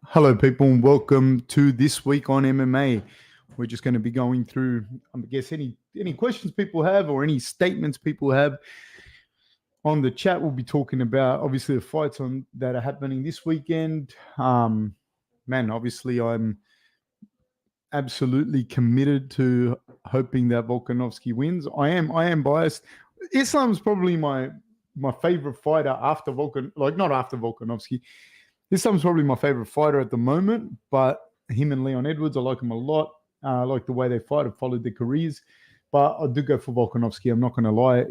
Hello, people, and welcome to This Week on MMA. We're just going to be going through, I guess, any questions people have or any statements people have. On the chat, we'll be talking about, obviously, the fights that are happening this weekend. Obviously, I'm absolutely committed to hoping that Volkanovski wins. I am biased. Islam's probably my favorite fighter after not after Volkanovski. Islam's probably my favorite fighter at the moment, but him and Leon Edwards, I like him a lot. I like the way they fight. I've followed their careers, but I do go for Volkanovski. I'm not going to lie.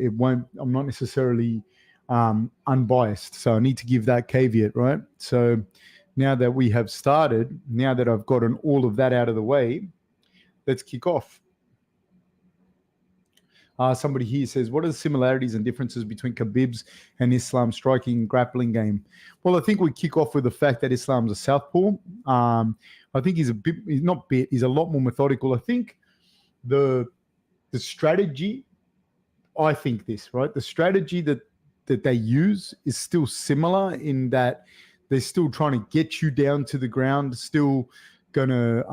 I'm not necessarily unbiased, so I need to give that caveat, right? So now that we have started, now that I've gotten all of that out of the way, let's kick off. Somebody here says, what are the similarities and differences between Khabib's and Islam's striking grappling game? Well, I think we kick off with the fact that Islam's a southpaw. I think he's a lot more methodical. I think the strategy, the strategy that they use is still similar in that they're still trying to get you down to the ground, still going to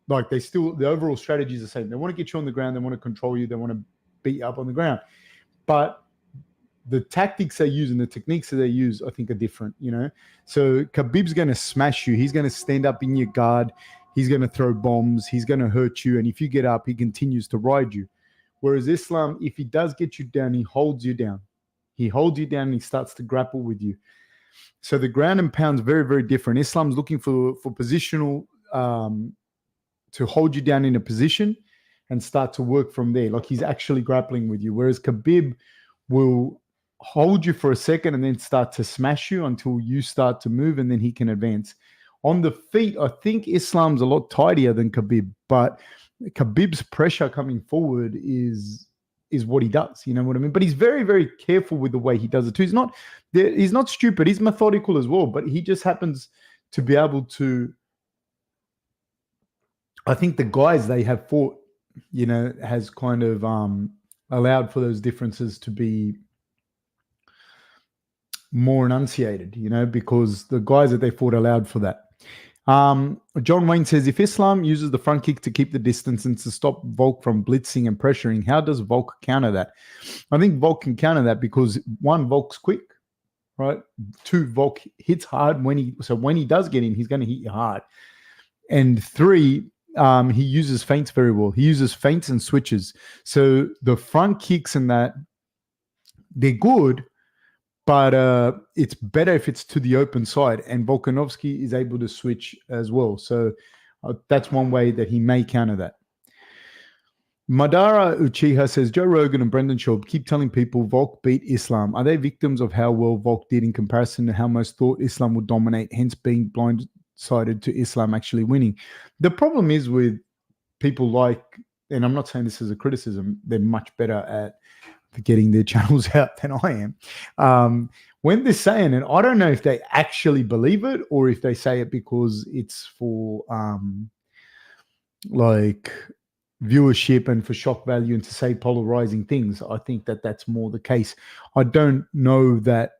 the overall strategy is the same. They want to get you on the ground. They want to control you. They want to beat you up on the ground. But the tactics they use and the techniques that they use, I think, are different, So Khabib's going to smash you. He's going to stand up in your guard. He's going to throw bombs. He's going to hurt you. And if you get up, he continues to ride you. Whereas Islam, if he does get you down, he holds you down. He holds you down and he starts to grapple with you. So the ground and pound's very, very different. Islam's looking for positional to hold you down in a position and start to work from there. Like he's actually grappling with you. Whereas Khabib will hold you for a second and then start to smash you until you start to move and then he can advance. On the feet, I think Islam's a lot tidier than Khabib, but Khabib's pressure coming forward is what he does. You know what I mean? But he's very, very careful with the way he does it too. He's not stupid. He's methodical as well, but he just happens to be able to, I think the guys they have fought, has kind of allowed for those differences to be more enunciated, because the guys that they fought allowed for that. John Wayne says, if Islam uses the front kick to keep the distance and to stop Volk from blitzing and pressuring, how does Volk counter that? I think Volk can counter that because, one, Volk's quick, right? Two, Volk hits hard when he does get in, he's going to hit you hard. And three, he uses feints very well. He uses feints and switches. So the front kicks and that, they're good, but it's better if it's to the open side. And Volkanovski is able to switch as well. So that's one way that he may counter that. Madara Uchiha says, Joe Rogan and Brendan Schaub keep telling people Volk beat Islam. Are they victims of how well Volk did in comparison to how most thought Islam would dominate, hence being blindsided to Islam actually winning? The problem is with people like, and I'm not saying this as a criticism, they're much better at getting their channels out than I am. When they're saying it, I don't know if they actually believe it or if they say it because it's for viewership and for shock value and to say polarizing things. I think that that's more the case. I don't know that.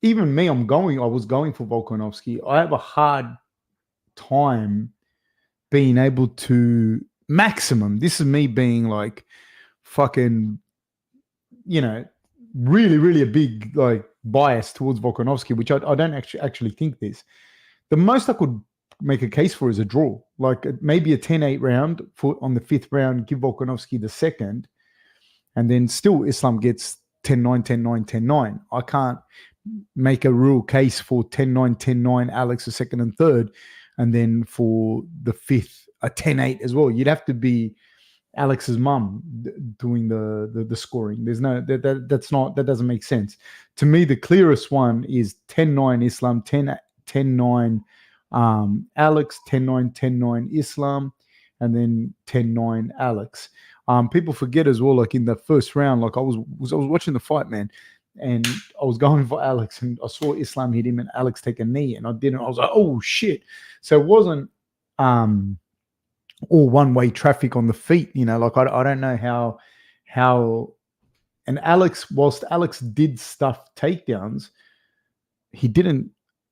Even me, I was going for Volkanovski. I have a hard time being able to maximum. This is me being like fucking, really, really a big bias towards Volkanovski, which I don't actually think this. The most I could make a case for is a draw, like maybe a 10-8 round on the fifth round, give Volkanovski the second, and then still Islam gets 10-9, 10-9, 10-9. I can't make a real case for 10-9, 10-9, Alex a second and third, and then for the fifth, a 10-8 as well. You'd have to be Alex's mum doing the scoring. There's no that doesn't make sense. To me, the clearest one is 10-9 Islam, 10-9 Alex, 10-9, 10-9 Islam, and then 10-9 Alex. People forget as well, like in the first round, like I was watching the fight, man, and I was going for Alex, and I saw Islam hit him and Alex take a knee, and I didn't. I was like, oh shit! So it wasn't all one-way traffic on the feet, like I don't know how. And Alex, whilst Alex did stuff takedowns, he didn't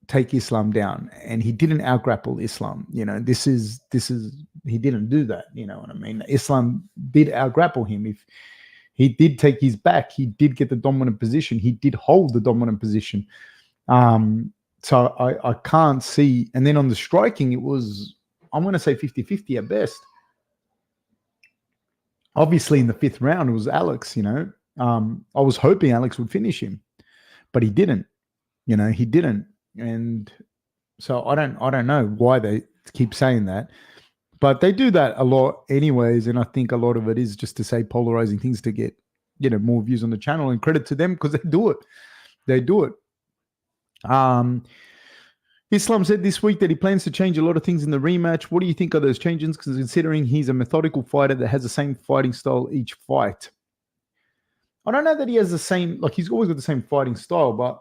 take Islam down, and he didn't outgrapple Islam. This is he didn't do that. You know what I mean? Islam did outgrapple him. If he did take his back, he did get the dominant position. He did hold the dominant position. So I can't see. And then on the striking, it was, I'm going to say 50-50 at best. Obviously, in the fifth round, it was Alex. I was hoping Alex would finish him, but he didn't. He didn't. And so I don't know why they keep saying that, but they do that a lot anyways. And I think a lot of it is just to say polarizing things to get, more views on the channel, and credit to them because they do it. They do it. Islam said this week that he plans to change a lot of things in the rematch. What do you think of those changes? Because considering he's a methodical fighter that has the same fighting style each fight. I don't know that he has the same, he's always got the same fighting style, but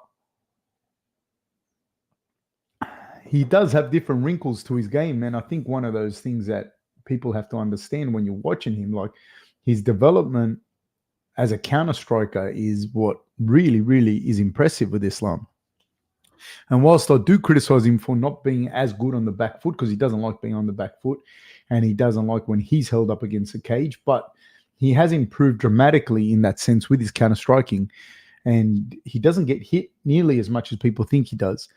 he does have different wrinkles to his game. And I think one of those things that people have to understand when you're watching him, his development as a counter striker is what really, really is impressive with Islam. And whilst I do criticize him for not being as good on the back foot, because he doesn't like being on the back foot and he doesn't like when he's held up against a cage, but he has improved dramatically in that sense with his counter striking, and he doesn't get hit nearly as much as people think he does.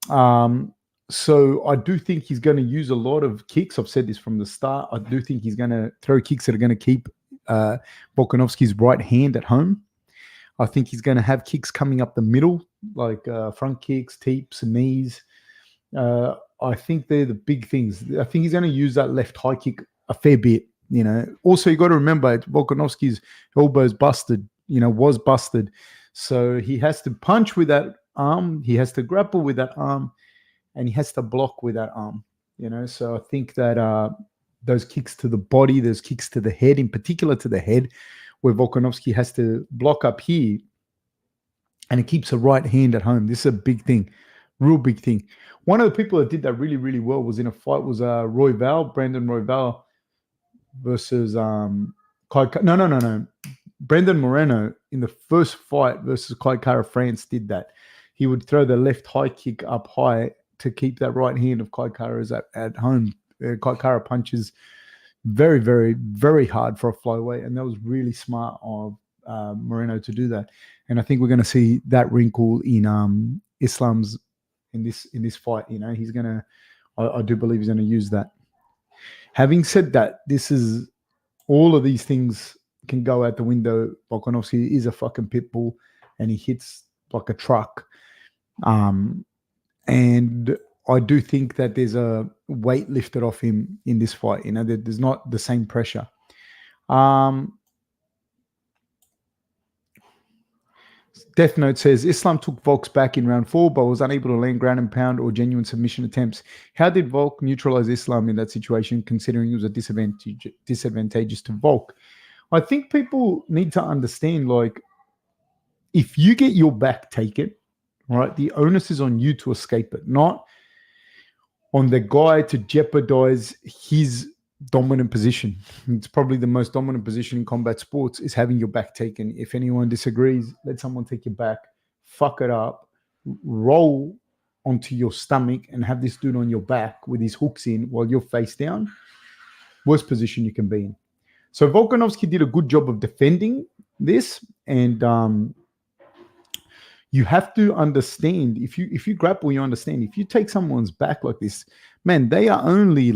So I do think he's going to use a lot of kicks. I've said this from the start. I do think he's going to throw kicks that are going to keep Volkanovski's right hand at home. I think he's going to have kicks coming up the middle, like front kicks, teeps, and knees. I think they're the big things. I think he's going to use that left high kick a fair bit. Also, you got to remember Volkanovski's elbow's busted, was busted. So he has to punch with that arm. He has to grapple with that arm, and he has to block with that arm. So I think that those kicks to the body, those kicks to the head, in particular to the head, where Volkanovski has to block up here, and it keeps the right hand at home. This is a big thing, real big thing. One of the people that did that really, really well was in a fight was Brandon Royval versus Brandon Moreno in the first fight versus Kai Kara France did that. He would throw the left high kick up high to keep that right hand of Kai Kara's at home. Kai Kara punches very, very, very hard for a flyweight, and that was really smart of Moreno to do that. And I think we're going to see that wrinkle in Islam's in this fight. He's going to, I do believe he's going to use that. Having said that, this is all of these things can go out the window. Volkanovski is a fucking pit bull, and he hits like a truck. And I do think that there's a weight lifted off him in this fight. There's not the same pressure. Death Note says, Islam took Volk's back in round 4, but was unable to land ground and pound or genuine submission attempts. How did Volk neutralize Islam in that situation, considering it was a disadvantageous to Volk? I think people need to understand, if you get your back taken, right, the onus is on you to escape it, not on the guy to jeopardize his dominant position. It's probably the most dominant position in combat sports is having your back taken. If anyone disagrees, let someone take your back, fuck it up, roll onto your stomach and have this dude on your back with his hooks in while you're face down. Worst position you can be in. So Volkanovski did a good job of defending this, and you have to understand, if you grapple, you understand, if you take someone's back like this, man, they are only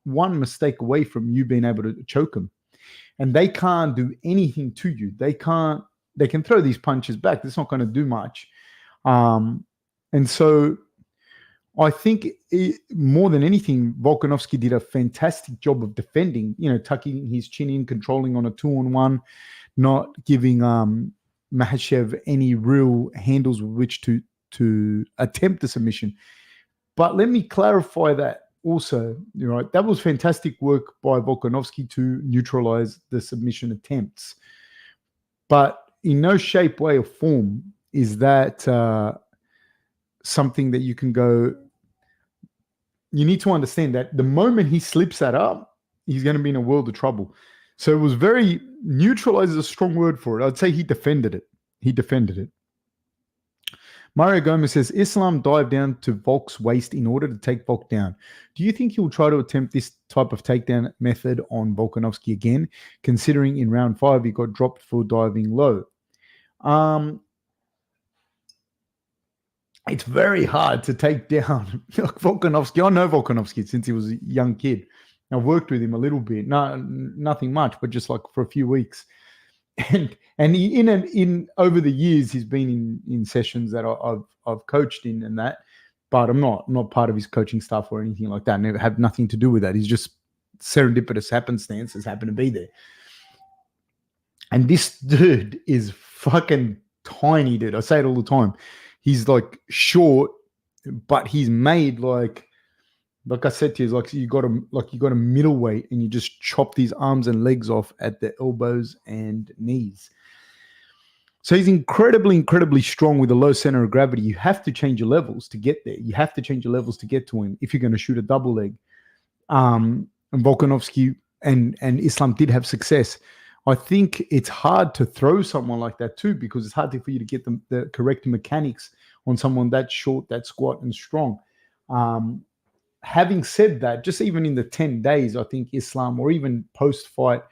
one mistake away from you being able to choke them, and they can't do anything to you. They can throw these punches back. That's not going to do much. And so I think more than anything, Volkanovski did a fantastic job of defending, tucking his chin in, controlling on a 2-on-1, not giving Makhachev any real handles with which to attempt the submission. But let me clarify that also, right? That was fantastic work by Volkanovski to neutralize the submission attempts. But in no shape, way, or form is that something that you can go. You need to understand that the moment he slips that up, he's going to be in a world of trouble. So it was very, neutralize is a strong word for it. I'd say he defended it. Mario Gomez says, Islam dived down to Volk's waist in order to take Volk down. Do you think he'll try to attempt this type of takedown method on Volkanovski again, considering in round 5 he got dropped for diving low? It's very hard to take down Volkanovski. I know Volkanovski since he was a young kid. I've worked with him a little bit. No, nothing much, but just like for a few weeks. And he, in over the years, he's been in sessions that I've coached in and that, but I'm not part of his coaching staff or anything like that. Never have nothing to do with that. He's just serendipitous happenstance has happened to be there. And this dude is fucking tiny, dude. I say it all the time. He's like short, but he's made like I said to you, like you got a middleweight and you just chop these arms and legs off at the elbows and knees. So he's incredibly strong with a low center of gravity. You have to change your levels to get there. You have to change your levels to get to him if you're going to shoot a double leg. And Volkanovski and Islam did have success. I think it's hard to throw someone like that too, because it's hard for you to get the correct mechanics on someone that short, that squat and strong. Having said that, just even in the 10 days, I think Islam, or even post-fight,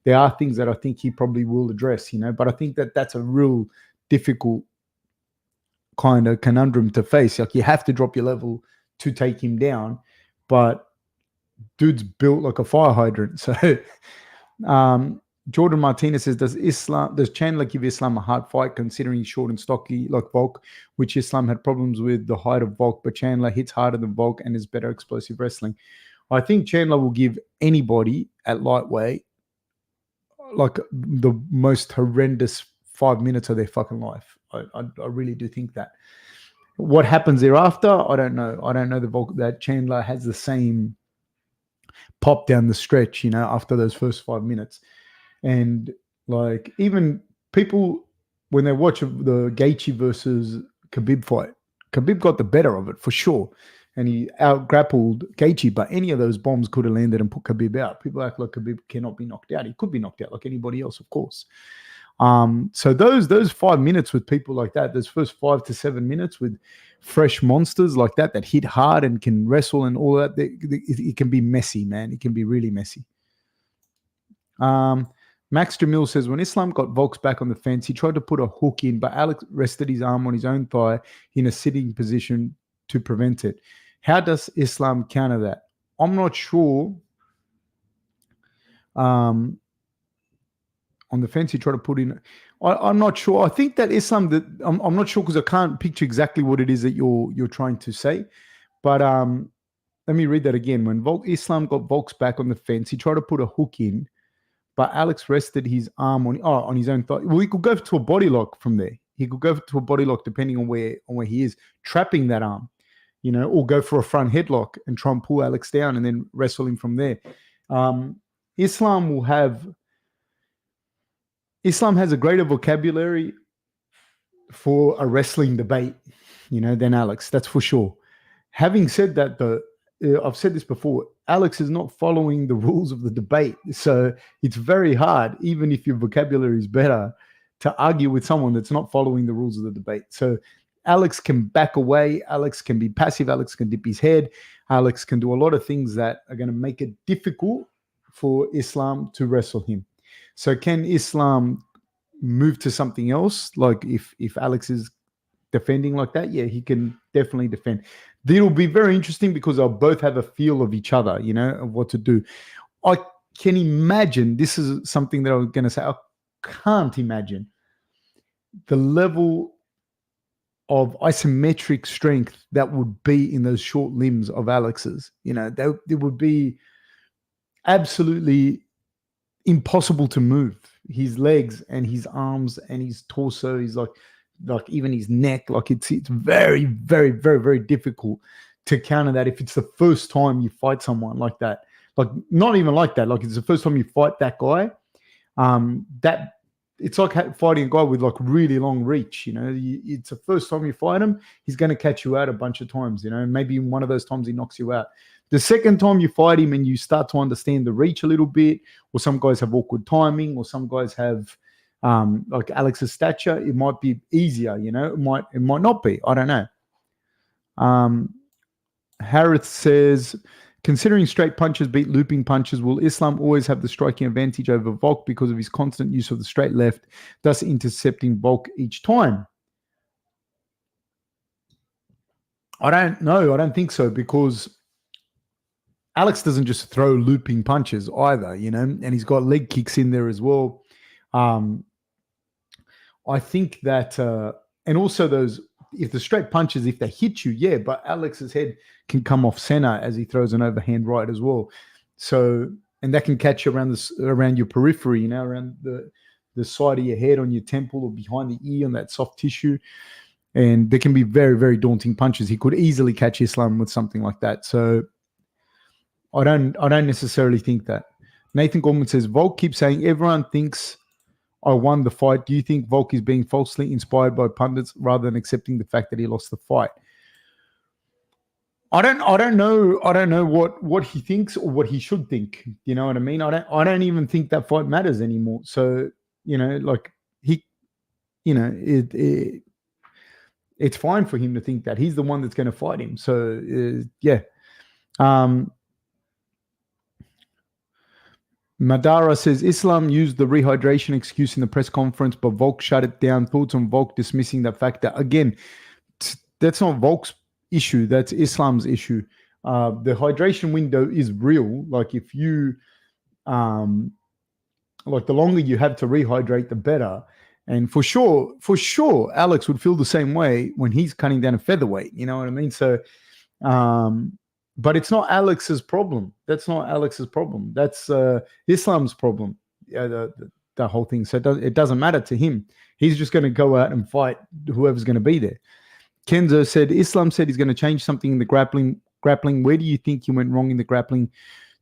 there are things that I think he probably will address, but I think that that's a real difficult kind of conundrum to face. Like you have to drop your level to take him down, but dude's built like a fire hydrant. So Jordan Martinez says, does Chandler give Islam a hard fight considering he's short and stocky like Volk, which Islam had problems with the height of Volk, but Chandler hits harder than Volk and is better explosive wrestling? I think Chandler will give anybody at lightweight like the most horrendous 5 minutes of their fucking life. I really do think that. What happens thereafter, I don't know. I don't know that Chandler has the same pop down the stretch, after those first 5 minutes. And like even people, when they watch the Gaethje versus Khabib fight, Khabib got the better of it for sure. And he out-grappled Gaethje, but any of those bombs could have landed and put Khabib out. People act like Khabib cannot be knocked out. He could be knocked out like anybody else, of course. So those 5 minutes with people like that, those first 5 to 7 minutes with fresh monsters like that hit hard and can wrestle and all that, it can be messy, man. It can be really messy. Max Jamil says, when Islam got Volks back on the fence, he tried to put a hook in, but Alex rested his arm on his own thigh in a sitting position to prevent it. How does Islam counter that? I'm not sure. On the fence, he tried to put in. I'm not sure. I think that Islam. I'm not sure because I can't picture exactly what it is that you're trying to say. But let me read that again. When Islam got Volks back on the fence, he tried to put a hook in, but Alex rested his arm on his own thigh. Well, he could go to a body lock from there. He could go to a body lock depending on where he is, trapping that arm, or go for a front headlock and try and pull Alex down and then wrestle him from there. Islam has a greater vocabulary for a wrestling debate, than Alex. That's for sure. Having said that, though, I've said this before, Alex is not following the rules of the debate. So it's very hard, even if your vocabulary is better, to argue with someone that's not following the rules of the debate. So Alex can back away. Alex can be passive. Alex can dip his head. Alex can do a lot of things that are going to make it difficult for Islam to wrestle him. So can Islam move to something else? Like if Alex is defending like that, yeah, he can definitely defend. It'll be very interesting because they'll both have a feel of each other, of what to do. I can imagine, this is something that I'm going to say, I can't imagine the level of isometric strength that would be in those short limbs of Alex's. There would be absolutely impossible to move. His legs and his arms and his torso is like even his neck, like it's very, very, very, very difficult to counter that if it's the first time you fight someone like that. Like not even like that, like it's the first time you fight that guy. That it's like fighting a guy with like really long reach. It's the first time you fight him, he's going to catch you out a bunch of times. Maybe one of those times he knocks you out. The second time you fight him and you start to understand the reach a little bit, or some guys have awkward timing, or some guys have like Alex's stature, it might be easier, you know, it might not be. I don't know. Harith says, considering straight punches beat looping punches, will Islam always have the striking advantage over Volk because of his constant use of the straight left, thus intercepting Volk each time? I don't know. I don't think so, because Alex doesn't just throw looping punches either, you know, and he's got leg kicks in there as well. I think that, and also those, if the straight punches, if they hit you, yeah, but Alex's head can come off center as he throws an overhand right as well. So, and that can catch you around your periphery, you know, around the side of your head, on your temple, or behind the ear, on that soft tissue. And there can be very, very daunting punches. He could easily catch Islam with something like that. So I don't necessarily think that. Nathan Gorman says, Volk keeps saying everyone thinks I won the fight. Do you think Volk is being falsely inspired by pundits rather than accepting the fact that he lost the fight? I don't know what he thinks or what he should think. You know what I mean? I don't even think that fight matters anymore. So, you know, like he, you know, it's fine for him to think that he's the one that's going to fight him. So yeah. Madara says, Islam used the rehydration excuse in the press conference, but Volk shut it down. Thoughts on Volk dismissing that factor? Again, that's not Volk's issue. That's Islam's issue. The hydration window is real. Like if you, like the longer you have to rehydrate, the better. And for sure, Alex would feel the same way when he's cutting down a featherweight. You know what I mean? So, but it's not Alex's problem. That's not Alex's problem. That's Islam's problem. The whole thing. So it doesn't matter to him. He's just going to go out and fight whoever's going to be there. Kenzo said, Islam said he's going to change something in the grappling. Where do you think he went wrong in the grappling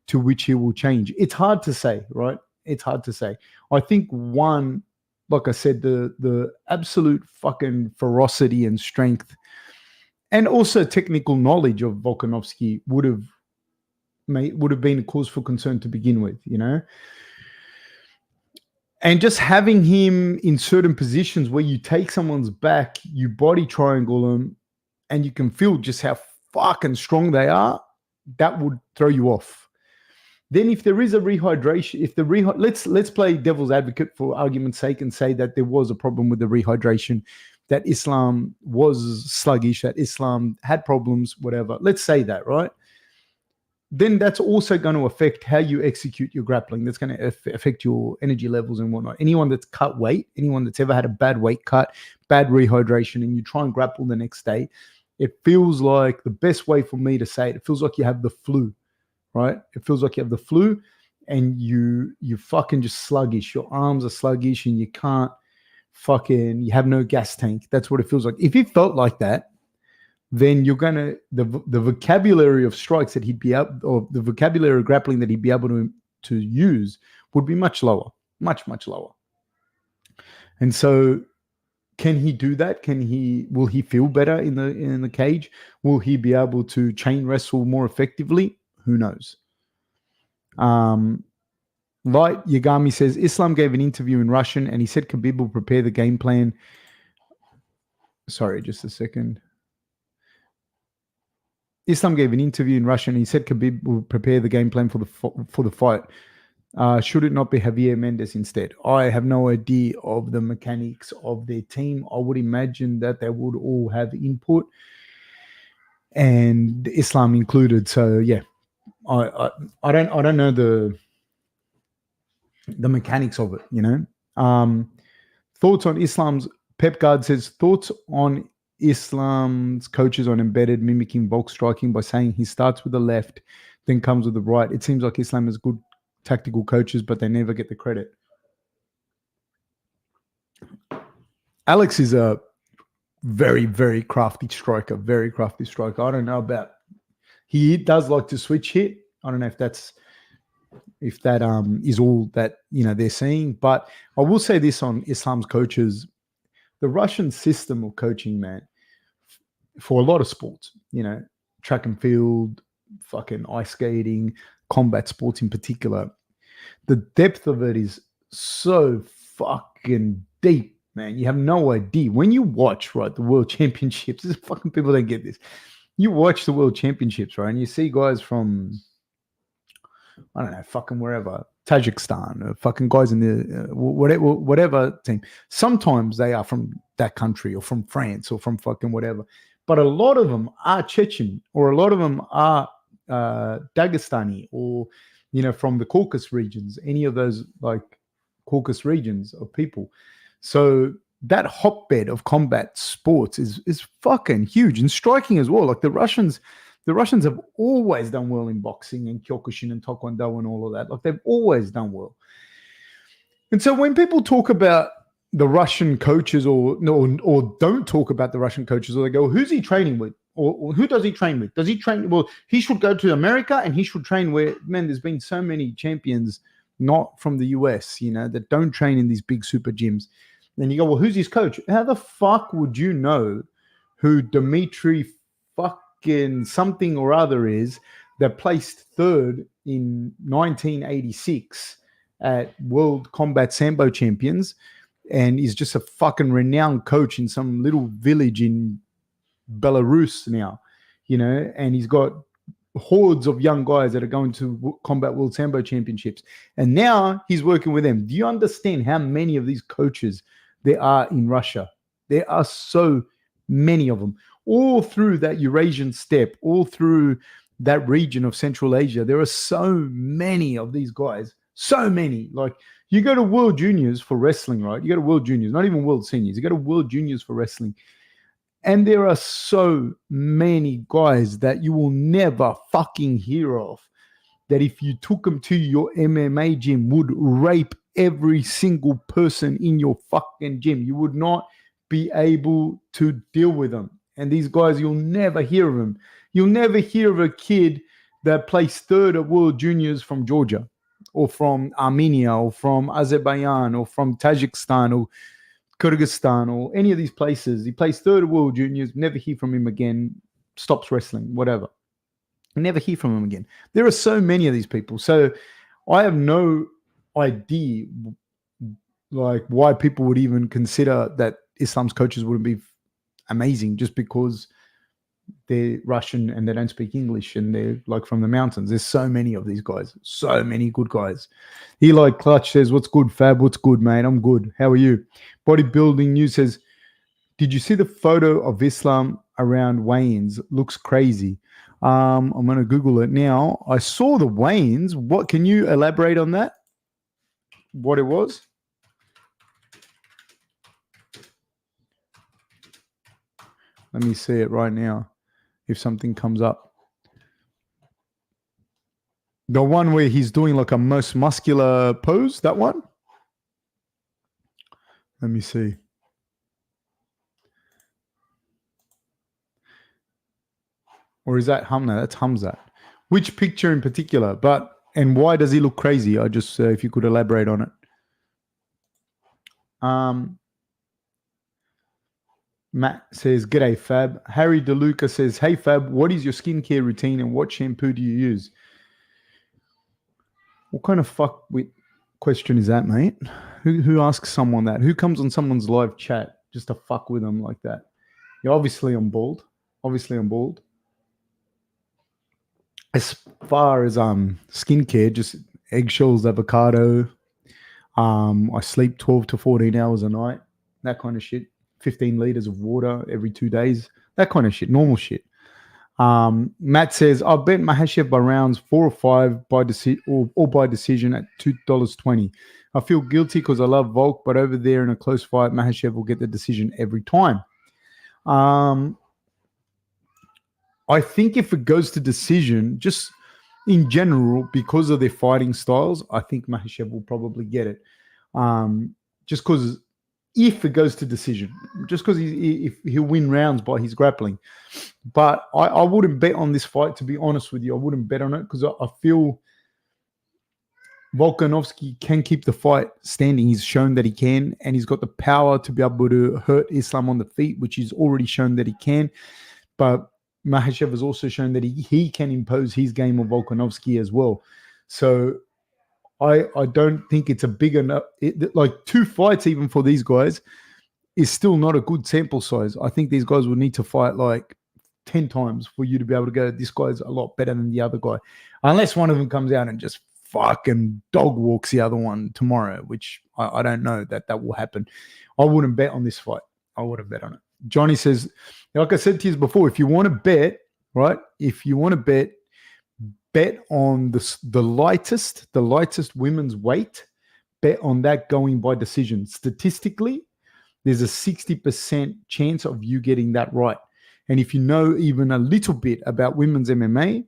to which he will change? It's hard to say, right? It's hard to say. I think one, like I said, the absolute fucking ferocity and strength, and also technical knowledge of Volkanovski would have been a cause for concern to begin with, you know. And just having him in certain positions where you take someone's back, you body triangle them, and you can feel just how fucking strong they are, that would throw you off. Then if there is a rehydration, let's play devil's advocate for argument's sake and say that there was a problem with the rehydration, that Islam was sluggish, that Islam had problems, whatever. Let's say that, right? Then that's also going to affect how you execute your grappling. That's going to affect your energy levels and whatnot. Anyone that's cut weight, anyone that's ever had a bad weight cut, bad rehydration, and you try and grapple the next day, it feels like, the best way for me to say it feels like you have the flu, right? It feels like you have the flu and you fucking just sluggish. Your arms are sluggish and you can't you have no gas tank. That's what it feels like. If it felt like that, then you're gonna the vocabulary of strikes that he'd be able, or the vocabulary of grappling that he'd be able to use would be much lower, much lower. And so, can he do that? Will he feel better in the cage? Will he be able to chain wrestle more effectively? Who knows? Light Yagami says, Islam gave an interview in Russian and he said Khabib will prepare the game plan. Sorry, just a second. Islam gave an interview in Russian and he said Khabib will prepare the game plan for the fight. Should it not be Javier Mendez instead? I have no idea of the mechanics of their team. I would imagine that they would all have input, and Islam included. So yeah, I don't know the mechanics of it. You know, thoughts on Islam's. Pep Guard says thoughts on Islam's coaches on embedded mimicking Volk striking by saying he starts with the left, then comes with the right. It seems like Islam has good tactical coaches, but they never get the credit. Alex is a very, very crafty striker. Very crafty striker. I don't know about. He does like to switch hit. I don't know if that is all that they're seeing. But I will say this on Islam's coaches. The Russian system of coaching, man, for a lot of sports, track and field, fucking ice skating, combat sports in particular, the depth of it is so fucking deep, man. You have no idea. When you watch, right, the World Championships, this fucking people don't get this. You watch the World Championships, right, and you see guys from, I don't know, fucking wherever, Tajikistan, or fucking guys in the whatever team. Sometimes they are from that country or from France or from fucking whatever. But a lot of them are Chechen, or a lot of them are Dagestani, or, you know, from the Caucasus regions, any of those like Caucasus regions of people. So that hotbed of combat sports is fucking huge, and striking as well. Like the Russians have always done well in boxing and Kyokushin and Taekwondo and all of that. Like they've always done well. And so when people talk about the Russian coaches, or don't talk about the Russian coaches, or they go, who's he training with? Or who does he train with? Does he train? Well, he should go to America and he should train where, man, there's been so many champions not from the US, you know, that don't train in these big super gyms. Then you go, well, who's his coach? How the fuck would you know who Dmitry fucking something or other is, that placed third in 1986 at World Combat Sambo Champions, and is just a fucking renowned coach in some little village in Belarus now, you know, and he's got hordes of young guys that are going to Combat World Sambo Championships, and now he's working with them. Do you understand how many of these coaches there are in Russia? There are so many of them, all through that Eurasian steppe, all through that region of Central Asia. There are so many of these guys, so many. Like, you go to World Juniors for wrestling, right? You go to World Juniors, not even World Seniors. You go to World Juniors for wrestling. And there are so many guys that you will never fucking hear of, that if you took them to your MMA gym, would rape every single person in your fucking gym. You would not be able to deal with them. And these guys, you'll never hear of them. You'll never hear of a kid that placed third at World Juniors from Georgia, or from Armenia, or from Azerbaijan, or from Tajikistan, or Kyrgyzstan, or any of these places. He plays third at World Juniors, never hear from him again, stops wrestling, whatever. Never hear from him again. There are so many of these people. So I have no idea like why people would even consider that Islam's coaches wouldn't be amazing just because they're Russian and they don't speak English and they're like from the mountains. There's so many of these guys, so many good guys. Eli Clutch says, what's good, Fab? What's good, mate? I'm good. How are you? Bodybuilding News says, did you see the photo of Islam around weigh-ins? Looks crazy. I'm going to Google it now. I saw the weigh-ins. What, can you elaborate on that? What it was? Let me see it right now, if something comes up. The one where he's doing like a most muscular pose, that one? Let me see. Or is that Hamza? That's Hamza. Which picture in particular? And why does he look crazy? I just, if you could elaborate on it. Matt says, g'day, Fab. Harry DeLuca says, hey, Fab, what is your skincare routine and what shampoo do you use? What kind of fuckwit question is that, mate? Who asks someone that? Who comes on someone's live chat just to fuck with them like that? Yeah, obviously I'm bald. As far as skincare, just eggshells, avocado. I sleep 12 to 14 hours a night. That kind of shit. 15 liters of water every 2 days. That kind of shit. Normal shit. Matt says, I'll bet Makhachev by rounds 4 or 5 by by decision at $2.20. I feel guilty because I love Volk, but over there in a close fight, Makhachev will get the decision every time. I think if it goes to decision, just in general, because of their fighting styles, I think Makhachev will probably get it. Just because if it goes to decision, just because if he'll win rounds by his grappling. But I wouldn't bet on this fight, to be honest with you. I wouldn't bet on it because I feel Volkanovski can keep the fight standing. He's shown that he can, and he's got the power to be able to hurt Islam on the feet, which he's already shown that he can. But Makhachev has also shown that he can impose his game on Volkanovski as well. So I don't think it's a big enough. Like 2 fights even for these guys is still not a good sample size. I think these guys will need to fight like 10 times for you to be able to go, this guy's a lot better than the other guy. Unless one of them comes out and just fucking dog walks the other one tomorrow, which I don't know that will happen. I wouldn't bet on this fight. I wouldn't bet on it. Johnny says, like I said to you before, if you want to bet, right? If you want to bet on the lightest women's weight, bet on that going by decision. Statistically, there's a 60% chance of you getting that right. And if you know even a little bit about women's MMA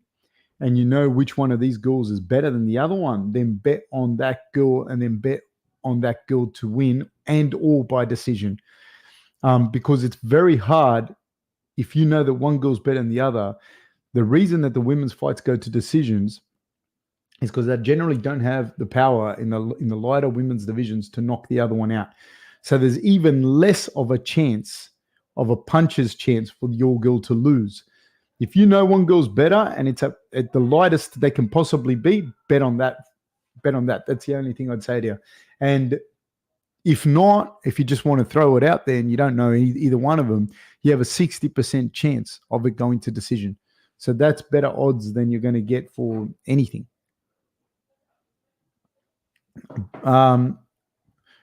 and you know which one of these girls is better than the other one, then bet on that girl and then bet on that girl to win and all by decision. Because it's very hard if you know that one girl's better than the other. The reason that the women's fights go to decisions is because they generally don't have the power in the lighter women's divisions to knock the other one out. So there's even less of a chance, of a puncher's chance for your girl to lose. If you know one girl's better and it's at the lightest they can possibly be, bet on that. Bet on that. That's the only thing I'd say to you. And if not, if you just want to throw it out there and you don't know either one of them, you have a 60% chance of it going to decision. So that's better odds than you're going to get for anything.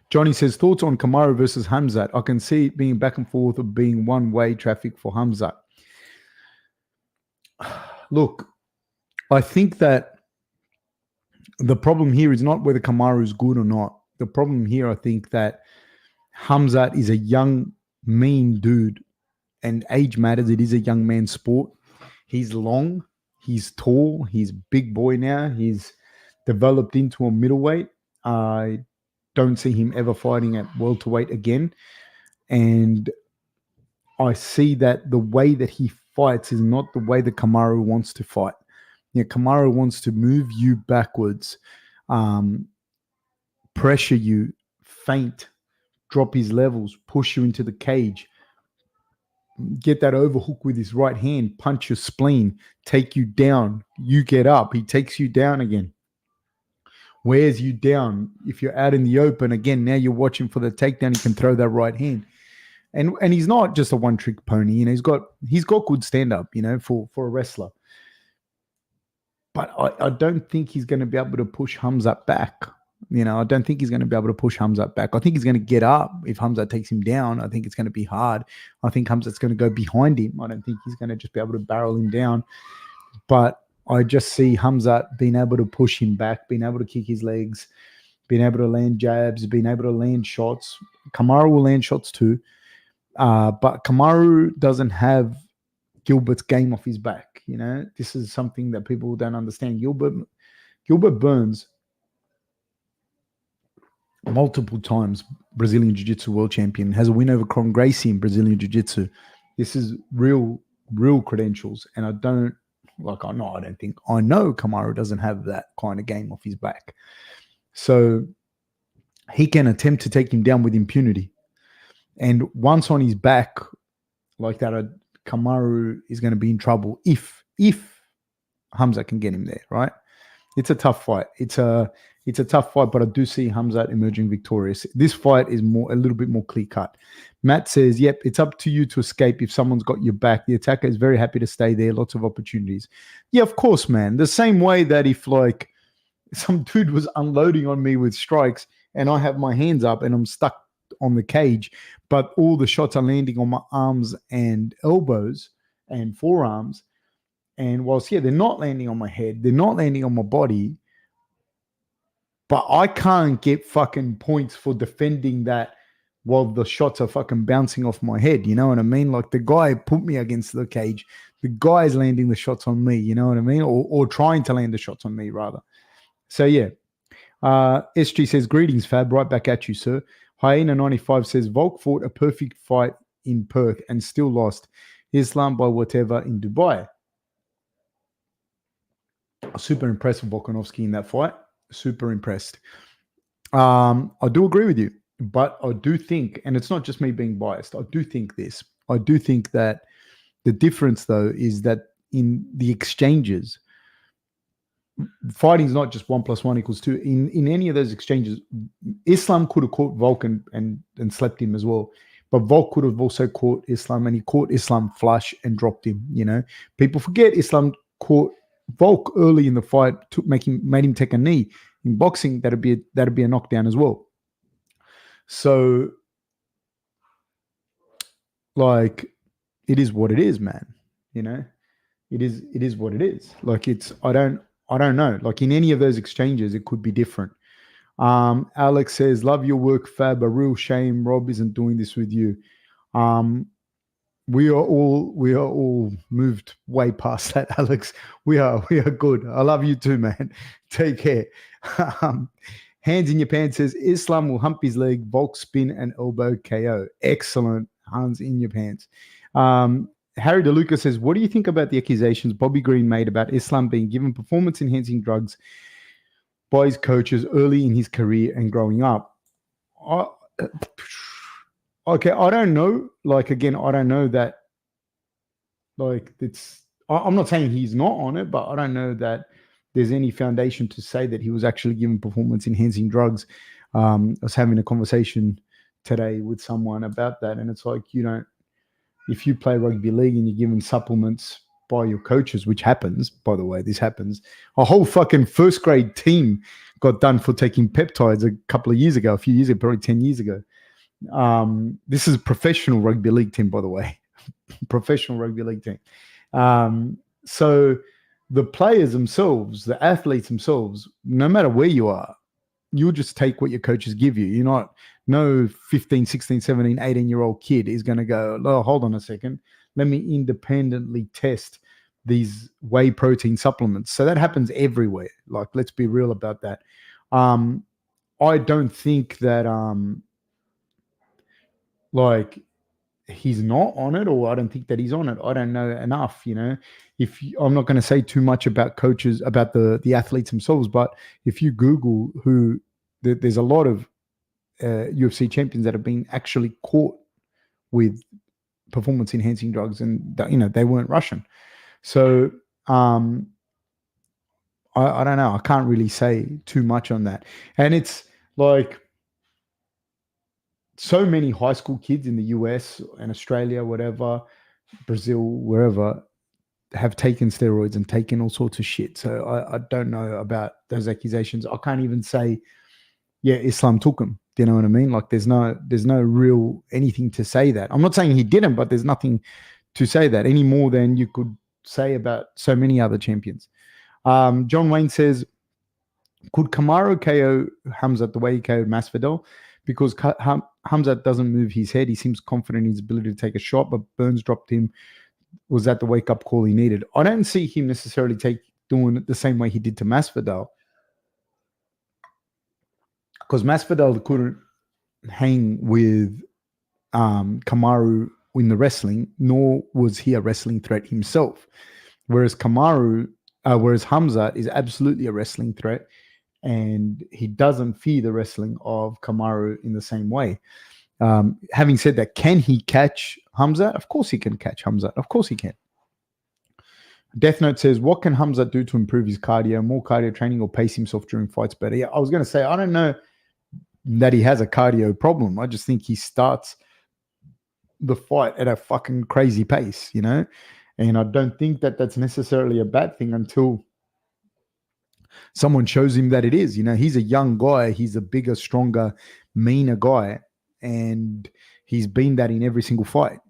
Johnny says, thoughts on Kamaru versus Khamzat? I can see it being back and forth of being one-way traffic for Khamzat. Look, I think that the problem here is not whether Kamaru is good or not. The problem here, I think that Khamzat is a young, mean dude, and age matters. It is a young man's sport. He's long, he's tall, he's big boy now. He's developed into a middleweight. I don't see him ever fighting at welterweight again. And I see that the way that he fights is not the way that Kamaru wants to fight. Kamaru wants to move you backwards, pressure you, feint, drop his levels, push you into the cage, get that overhook with his right hand, punch your spleen, take you down. You get up. He takes you down again. Wears you down. If you're out in the open, again, now you're watching for the takedown, he can throw that right hand. And he's not just a one-trick pony. He's got good stand-up, for a wrestler. But I don't think he's going to be able to push Khamzat back. I don't think he's going to be able to push Khamzat back. I think he's going to get up if Khamzat takes him down. I think it's going to be hard. I think Khamzat's going to go behind him. I don't think he's going to just be able to barrel him down. But I just see Khamzat being able to push him back, being able to kick his legs, being able to land jabs, being able to land shots. Kamaru will land shots too. But Kamaru doesn't have Gilbert's game off his back. This is something that people don't understand. Gilbert Burns, multiple times Brazilian Jiu-Jitsu world champion, has a win over Kron Gracie in Brazilian Jiu-Jitsu. This is real credentials. And I know Kamaru doesn't have that kind of game off his back. So he can attempt to take him down with impunity. And once on his back like that, Kamaru is going to be in trouble if Khamzat can get him there, right? It's a tough fight. It's a tough fight, but I do see Khamzat emerging victorious. This fight is a little bit more clear-cut. Matt says, yep, it's up to you to escape if someone's got your back. The attacker is very happy to stay there. Lots of opportunities. Yeah, of course, man. The same way that if some dude was unloading on me with strikes and I have my hands up and I'm stuck on the cage, but all the shots are landing on my arms and elbows and forearms. And whilst, they're not landing on my head, they're not landing on my body, but I can't get fucking points for defending that while the shots are fucking bouncing off my head. You know what I mean? Like the guy put me against the cage. The guy is landing the shots on me. You know what I mean? Or trying to land the shots on me, rather. So, yeah. SG says, greetings, Fab. Right back at you, sir. Hyena95 says, Volk fought a perfect fight in Perth and still lost. Islam by whatever in Dubai. Super impressed with Volkanovski in that fight. Super impressed. I do agree with you, but I do think, and it's not just me being biased, I do think this. I do think that the difference, though, is that in the exchanges, fighting is not just 1 + 1 = 2. In any of those exchanges, Islam could have caught Volk and slept him as well. But Volk could have also caught Islam, and he caught Islam flush and dropped him. People forget Islam caught Volk early in the fight, made him take a knee. In boxing, that'd be a knockdown as well. So, like, it is what it is, man. It is what it is. Like, I don't know. Like, in any of those exchanges, it could be different. Alex says, love your work, Fab. A real shame Rob isn't doing this with you. We are all moved way past that, Alex. We are good. I love you too, man. Take care. Hands in your pants says, Islam will hump his leg, Volk spin and elbow KO. Excellent. Hands in your pants. Harry DeLuca says, what do you think about the accusations Bobby Green made about Islam being given performance-enhancing drugs by his coaches early in his career and growing up? Okay, I don't know. Like, again, I don't know that, like, I'm not saying he's not on it, but I don't know that there's any foundation to say that he was actually given performance-enhancing drugs. I was having a conversation today with someone about that, and it's like, if you play rugby league and you're given supplements by your coaches, which happens, by the way, this happens. A whole fucking first grade team got done for taking peptides a few years ago, probably 10 years ago. This is a professional rugby league team, by the way. Professional rugby league team. So the players themselves, the athletes themselves, no matter where you are, you'll just take what your coaches give you. No 15, 16, 17, 18-year-old kid is going to go, oh, hold on a second. Let me independently test these whey protein supplements. So that happens everywhere. Like, let's be real about that. I don't think that, like, he's not on it, or I don't think that he's on it. I don't know enough, I'm not going to say too much about coaches, about the athletes themselves, but if you Google there's a lot of UFC champions that have been actually caught with performance enhancing drugs, and they weren't Russian. So I don't know. I can't really say too much on that. And it's like, so many high school kids in the US and Australia, whatever, Brazil, wherever, have taken steroids and taken all sorts of shit. So I don't know about those accusations. I can't even say, yeah, Islam took them. Do you know what I mean? Like, there's no real anything to say that. I'm not saying he didn't, but there's nothing to say that any more than you could say about so many other champions. John Wayne says, could Kamaru KO Khamzat the way he KO'd Masvidal? Because Khamzat doesn't move his head. He seems confident in his ability to take a shot, but Burns dropped him. Was that the wake-up call he needed? I don't see him necessarily doing it the same way he did to Masvidal, because Masvidal couldn't hang with Kamaru in the wrestling, nor was he a wrestling threat himself. Whereas Khamzat is absolutely a wrestling threat, and he doesn't fear the wrestling of Kamaru in the same way. Having said that, can he catch Khamzat? Of course he can catch Khamzat. Of course he can. Death Note says, what can Khamzat do to improve his cardio? More cardio training or pace himself during fights better? Yeah, I was going to say, I don't know that he has a cardio problem. I just think he starts the fight at a fucking crazy pace, and I don't think that that's necessarily a bad thing until someone shows him that it is. He's a young guy. He's a bigger, stronger, meaner guy, and he's been that in every single fight.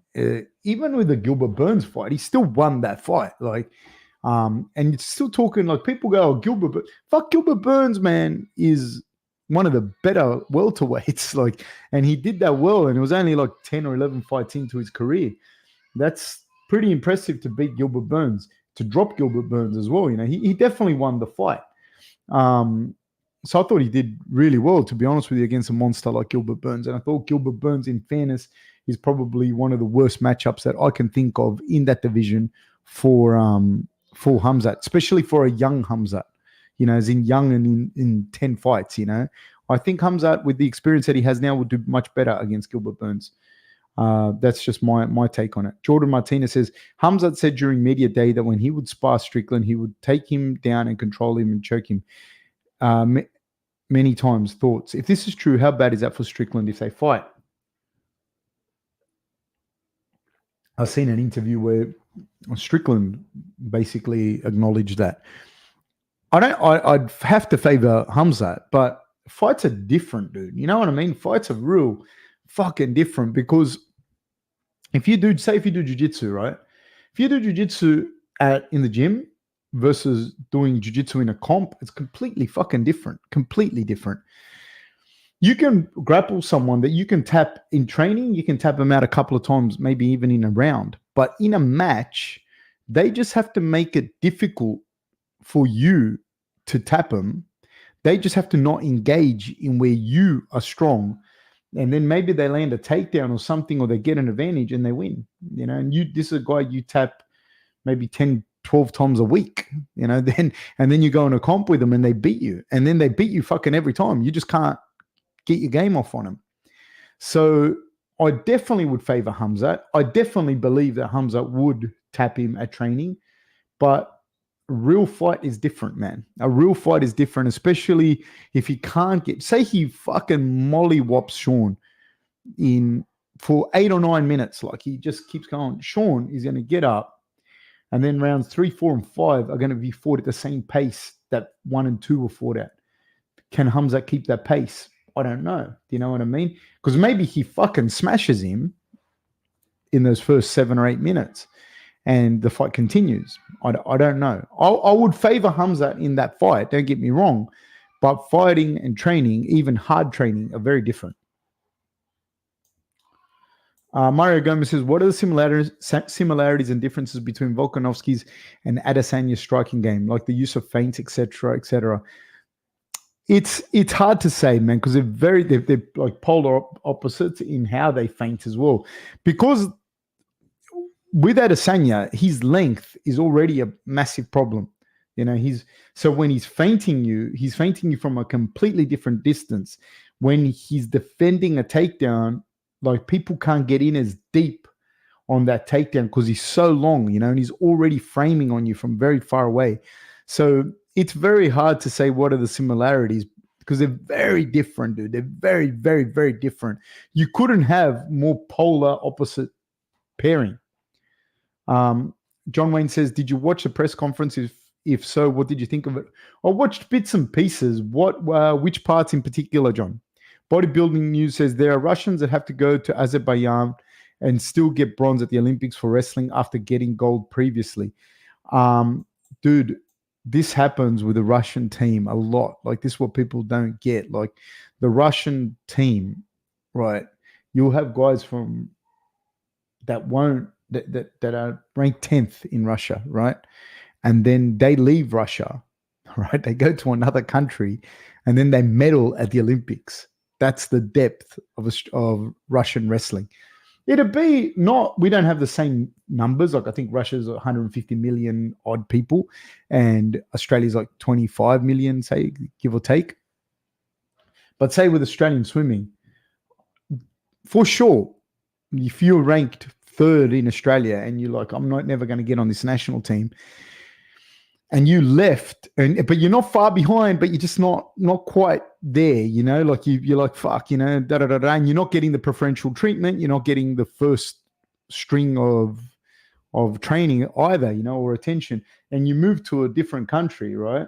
Even with the Gilbert Burns fight, he still won that fight. Like, and it's still talking like people go, oh, fuck Gilbert Burns, man, is one of the better welterweights. Like, and he did that well, and it was only like 10 or 11 fights into his career. That's pretty impressive to beat Gilbert Burns, to drop Gilbert Burns as well. He definitely won the fight. So I thought he did really well, to be honest with you, against a monster like Gilbert Burns. And I thought Gilbert Burns, in fairness, is probably one of the worst matchups that I can think of in that division for Khamzat, especially for a young Khamzat, as in young and in 10 fights, I think Khamzat, with the experience that he has now, would do much better against Gilbert Burns. That's just my take on it. Jordan Martinez says, Hamzat said during media day that when he would spar Strickland, he would take him down and control him and choke him many times. Thoughts? If this is true, how bad is that for Strickland if they fight? I've seen an interview where Strickland basically acknowledged that. I'd have to favor Hamzat, but fights are different, dude. You know what I mean? Fights are real fucking different, because if you do jiu-jitsu, right? If you do jiu-jitsu in the gym versus doing jiu-jitsu in a comp, it's completely fucking different. Completely different. You can grapple someone that you can tap in training, you can tap them out a couple of times, maybe even in a round. But in a match, they just have to make it difficult for you to tap them. They just have to not engage in where you are strong. And then maybe they land a takedown or something, or they get an advantage and they win. You know, and this is a guy you tap maybe 10, 12 times a week, you know, then you go in a comp with them and they beat you. And then they beat you fucking every time. You just can't get your game off on them. So I definitely would favor Hamzat. I definitely believe that Hamzat would tap him at training, but a real fight is different, man. A real fight is different, especially if he can't say he fucking mollywops Sean for 8 or 9 minutes. Like, he just keeps going. Sean is going to get up, and then rounds 3, 4, and 5 are going to be fought at the same pace that 1 and 2 were fought at. Can Hamzat keep that pace? I don't know. Do you know what I mean? Because maybe he fucking smashes him in those first 7 or 8 minutes and the fight continues. I don't know. I would favor Hamzat in that fight, don't get me wrong, but fighting and training, even hard training, are very different. Mario Gomez says, what are the similarities and differences between Volkanovski's and Adesanya's striking game, like the use of feints, etc., etc.? It's hard to say, man, because they're like polar opposites in how they feint as well. Because with Adesanya, his length is already a massive problem. You know, so when he's feinting you from a completely different distance. When he's defending a takedown, like, people can't get in as deep on that takedown because he's so long, you know, and he's already framing on you from very far away. So it's very hard to say what are the similarities, because they're very different, dude. They're very, very, very different. You couldn't have more polar opposite pairing. John Wayne says, did you watch the press conference? If so, what did you think of it? I watched bits and pieces. Which parts in particular, John? Bodybuilding News says there are Russians that have to go to Azerbaijan and still get bronze at the Olympics for wrestling after getting gold previously. Dude, this happens with the Russian team a lot. Like, this is what people don't get. Like, the Russian team, right? You'll have guys from that are ranked 10th in Russia, right? And then they leave Russia, right? They go to another country, and then they medal at the Olympics. That's the depth of Russian wrestling. It'd be we don't have the same numbers. Like, I think Russia's 150 million odd people, and Australia's like 25 million, say, give or take. But say with Australian swimming, for sure, if you're ranked 3rd in Australia and you're like, I'm never going to get on this national team, and you left, but you're not far behind, but you're just not quite there, you know, like you're like, fuck, you know, and you're not getting the preferential treatment, you're not getting the first string of training either, you know, or attention, and you move to a different country, right?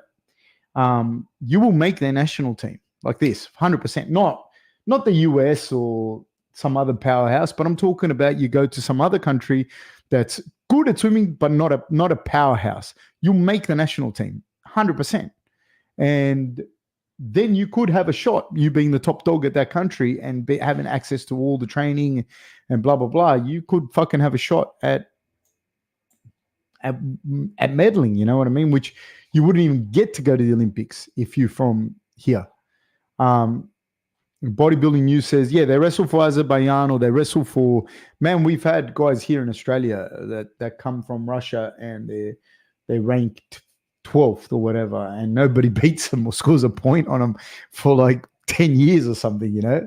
You will make their national team like this, 100%. Not the US or some other powerhouse, but I'm talking about you go to some other country that's good at swimming, but not a powerhouse. You make the national team, 100%. And then you could have a shot, you being the top dog at that country and having access to all the training and blah, blah, blah. You could fucking have a shot at medaling, you know what I mean? Which you wouldn't even get to go to the Olympics if you're from here. Bodybuilding News says, yeah, they wrestle for Azerbaijan, or they wrestle for, man, we've had guys here in Australia that come from Russia and they're ranked 12th or whatever, and nobody beats them or scores a point on them for like 10 years or something, you know?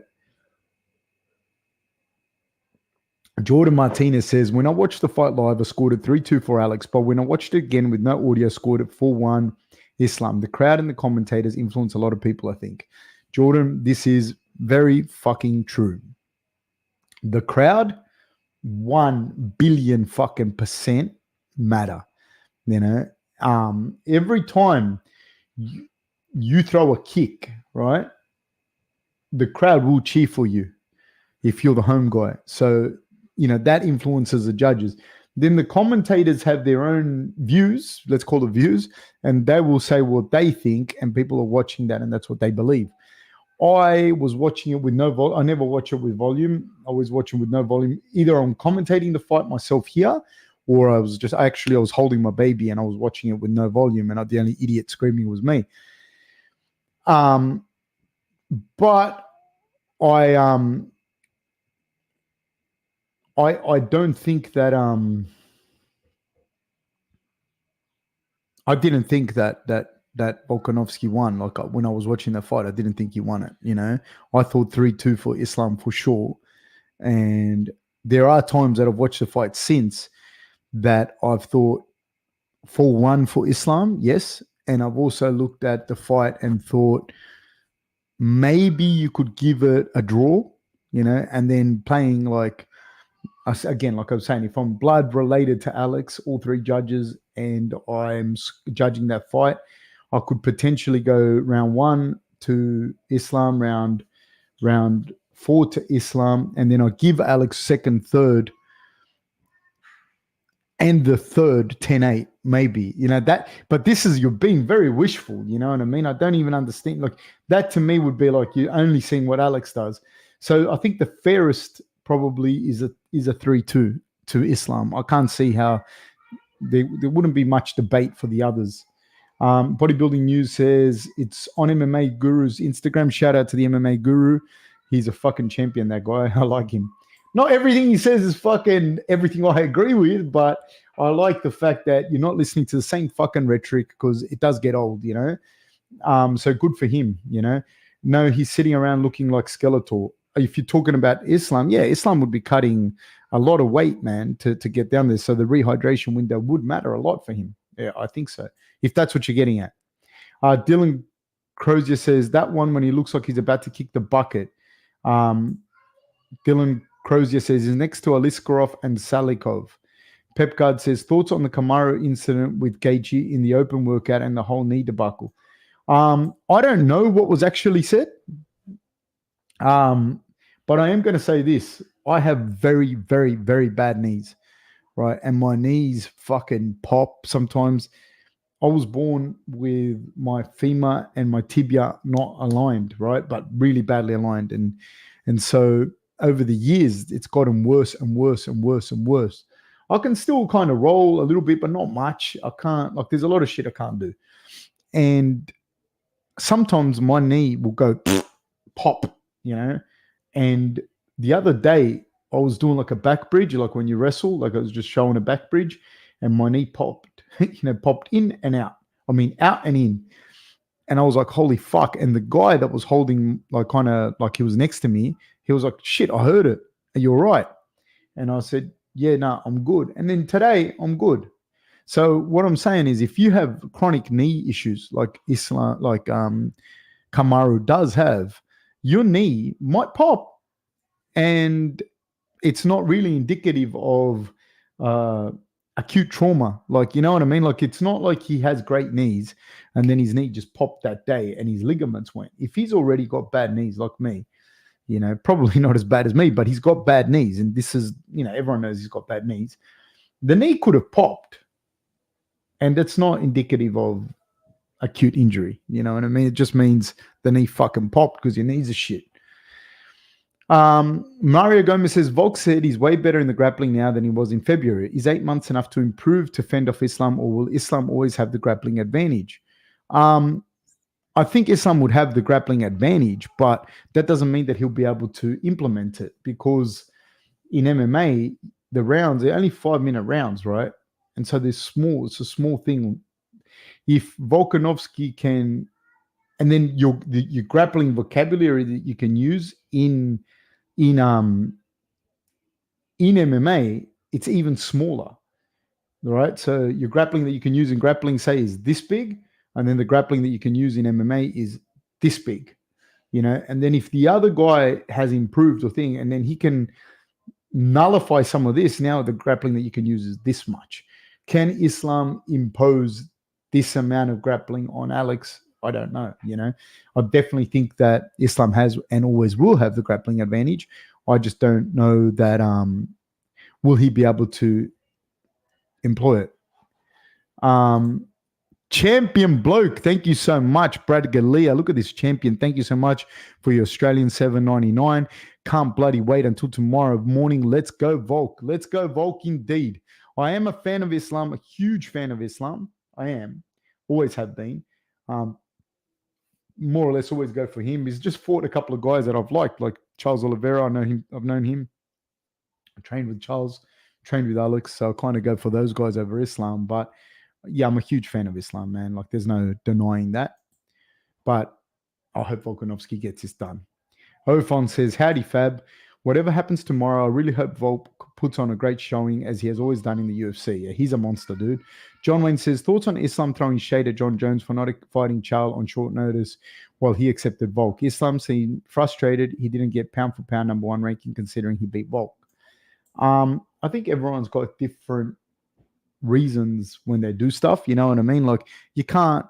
Jordan Martinez says, when I watched the fight live, I scored it 3-2 for Alex, but when I watched it again with no audio, scored it 4-1 Islam. The crowd and the commentators influence a lot of people, I think. Jordan, this is very fucking true. The crowd, 1 billion fucking percent matter. You know, every time you throw a kick, right, the crowd will cheer for you if you're the home guy. So, you know, that influences the judges. Then the commentators have their own views, let's call it views, and they will say what they think, and people are watching that, and that's what they believe. I was watching it with no volume. I never watch it with volume. I always watch it with no volume. Either I'm commentating the fight myself here, or I was holding my baby and I was watching it with no volume, and the only idiot screaming was me. But I don't think that I didn't think that Volkanovski won. Like when I was watching that fight, I didn't think he won it. You know, I thought 3-2 for Islam for sure. And there are times that I've watched the fight since that I've thought 4-1 for Islam, yes. And I've also looked at the fight and thought maybe you could give it a draw, you know, and then playing like, again, like I was saying, if I'm blood related to Alex, all three judges, and I'm judging that fight, I could potentially go round 1 to Islam, round 4 to Islam, and then I'll give Alex second, third, and the third 10-8, maybe, you know, that. But this is, you're being very wishful, you know what I mean? I don't even understand. Like that to me would be like you're only seeing what Alex does. So I think the fairest probably is a 3-2 to Islam. I can't see how there wouldn't be much debate for the others. Bodybuilding News says it's on MMA Guru's Instagram. Shout out to the MMA Guru. He's a fucking champion, that guy. I like him. Not everything he says is fucking everything I agree with, but I like the fact that you're not listening to the same fucking rhetoric, because it does get old, you know. So good for him, you know. No, he's sitting around looking like Skeletor. If you're talking about Islam, yeah, Islam would be cutting a lot of weight, man, to get down there. So the rehydration window would matter a lot for him. Yeah, I think so, if that's what you're getting at. Dylan Crozier says that one when he looks like he's about to kick the bucket. Dylan Crozier says he's next to Aliskarov and Salikov. Pepgard says thoughts on the Kamaru incident with Gaethje in the open workout and the whole knee debacle. I don't know what was actually said. But I am going to say this. I have very, very, very bad knees, right? And my knees fucking pop sometimes. I was born with my femur and my tibia not aligned, right? But really badly aligned. And so over the years, it's gotten worse and worse and worse and worse. I can still kind of roll a little bit, but not much. I can't, like, there's a lot of shit I can't do. And sometimes my knee will go pop, you know. And the other day, I was doing like a back bridge, like when you wrestle, like I was just showing a back bridge, and my knee popped, you know, popped in and out. I mean, out and in. And I was like, holy fuck. And the guy that was holding, like, kind of like he was next to me, he was like, shit, I heard it. Are you all right? And I said, yeah, no, I'm good. And then today, I'm good. So what I'm saying is, if you have chronic knee issues like Islam, like Kamaru does have, your knee might pop, and it's not really indicative of acute trauma. Like, you know what I mean? Like, it's not like he has great knees and then his knee just popped that day and his ligaments went. If he's already got bad knees like me, you know, probably not as bad as me, but he's got bad knees. And this is, you know, everyone knows he's got bad knees. The knee could have popped, and that's not indicative of acute injury. You know what I mean? It just means the knee fucking popped because your knees are shit. Mario Gomez says, Volk said he's way better in the grappling now than he was in February. Is 8 months enough to improve to fend off Islam, or will Islam always have the grappling advantage? I think Islam would have the grappling advantage, but that doesn't mean that he'll be able to implement it, because in MMA, the rounds, they're only 5-minute rounds, right? And so it's a small thing. If Volkanovski can, and then your grappling vocabulary that you can use in in MMA, it's even smaller, right? So your grappling that you can use in grappling, say, is this big, and then the grappling that you can use in MMA is this big, and then if the other guy has improved or thing, and then he can nullify some of this, now the grappling that you can use is this much. Can Islam impose this amount of grappling on Alex? I don't know. I definitely think that Islam has and always will have the grappling advantage. I just don't know that will he be able to employ it. Champion bloke, thank you so much, Brad Galea. Look at this champion. Thank you so much for your Australian $7.99. Can't bloody wait until tomorrow morning. Let's go, Volk. Let's go, Volk, indeed. I am a fan of Islam, a huge fan of Islam. I am. Always have been. More or less always go for him. He's just fought a couple of guys that I've liked, like Charles Oliveira. I know him. I've known him. I trained with Charles, trained with Alex, so I kind of go for those guys over Islam. But yeah, I'm a huge fan of Islam, man. Like, there's no denying that. But I hope Volkanovski gets this done. Ofon says, howdy, Fab. Whatever happens tomorrow, I really hope Volk puts on a great showing, as he has always done in the UFC. Yeah, he's a monster, dude. John Wayne says, thoughts on Islam throwing shade at John Jones for not fighting Charles on short notice while he accepted Volk? Islam seemed frustrated he didn't get pound for pound number 1 ranking, considering he beat Volk. I think everyone's got different reasons when they do stuff, you know what I mean? Like, you can't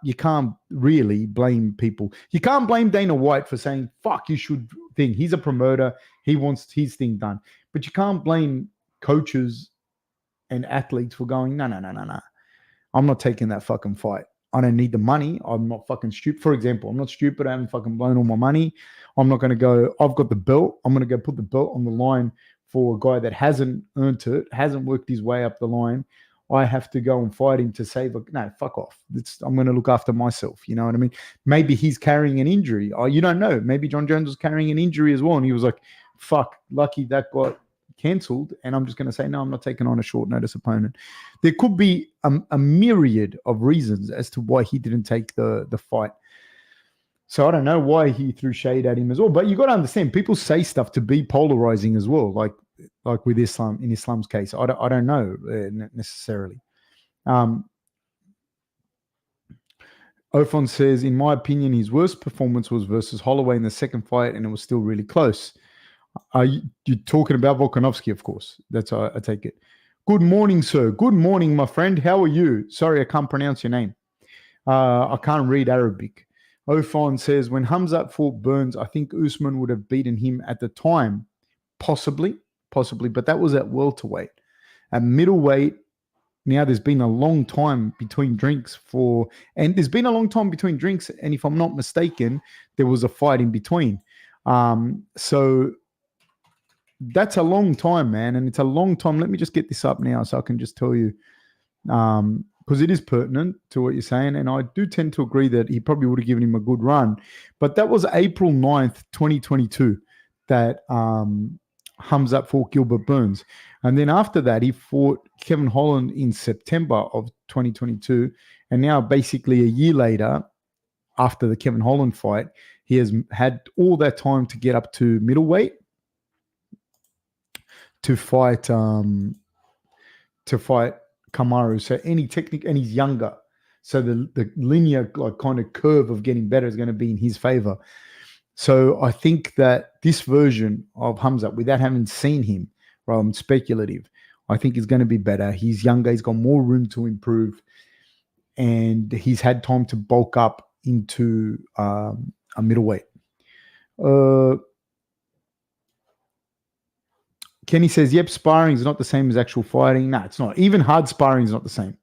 really blame people. You can't blame Dana White for saying, fuck, you should think. He's a promoter, he wants his thing done. But you can't blame coaches and athletes for going, no, I'm not taking that fucking fight. I don't need the money. I'm not fucking stupid. For example, I'm not stupid. I haven't fucking blown all my money. I'm not going to go, I've got the belt. I'm going to go put the belt on the line for a guy that hasn't earned it, hasn't worked his way up the line. I have to go and fight him to save a... No, fuck off. I'm going to look after myself. You know what I mean? Maybe he's carrying an injury. You don't know. Maybe John Jones was carrying an injury as well. And he was like, fuck, lucky that got cancelled. And I'm just going to say, no, I'm not taking on a short notice opponent. There could be a myriad of reasons as to why he didn't take the fight. So I don't know why he threw shade at him as well. But you got to understand, people say stuff to be polarizing as well. Like with Islam, in Islam's case, I don't know necessarily. Ofon says, in my opinion, his worst performance was versus Holloway in the second fight, and it was still really close. You're talking about Volkanovski, of course. That's how I take it. Good morning, sir. Good morning, my friend. How are you? Sorry, I can't pronounce your name. I can't read Arabic. Ofon says, when Khamzat fought Burns, I think Usman would have beaten him at the time. Possibly, but that was at welterweight. At middleweight, now there's been a long time between drinks and if I'm not mistaken, there was a fight in between. So that's a long time, man, and it's a long time. Let me just get this up now so I can just tell you, because it is pertinent to what you're saying, and I do tend to agree that he probably would have given him a good run. But that was April 9th, 2022, that Khamzat fought Gilbert Burns. And then after that, he fought Kevin Holland in September of 2022. And now basically a year later, after the Kevin Holland fight, he has had all that time to get up to middleweight to fight Kamaru. So any technique, and he's younger. So the linear kind of curve of getting better is going to be in his favor. So I think that this version of Khamzat, without having seen him, rather than speculative, I think is going to be better. He's younger. He's got more room to improve. And he's had time to bulk up into a middleweight. Kenny says, yep, sparring is not the same as actual fighting. No, it's not. Even hard sparring is not the same.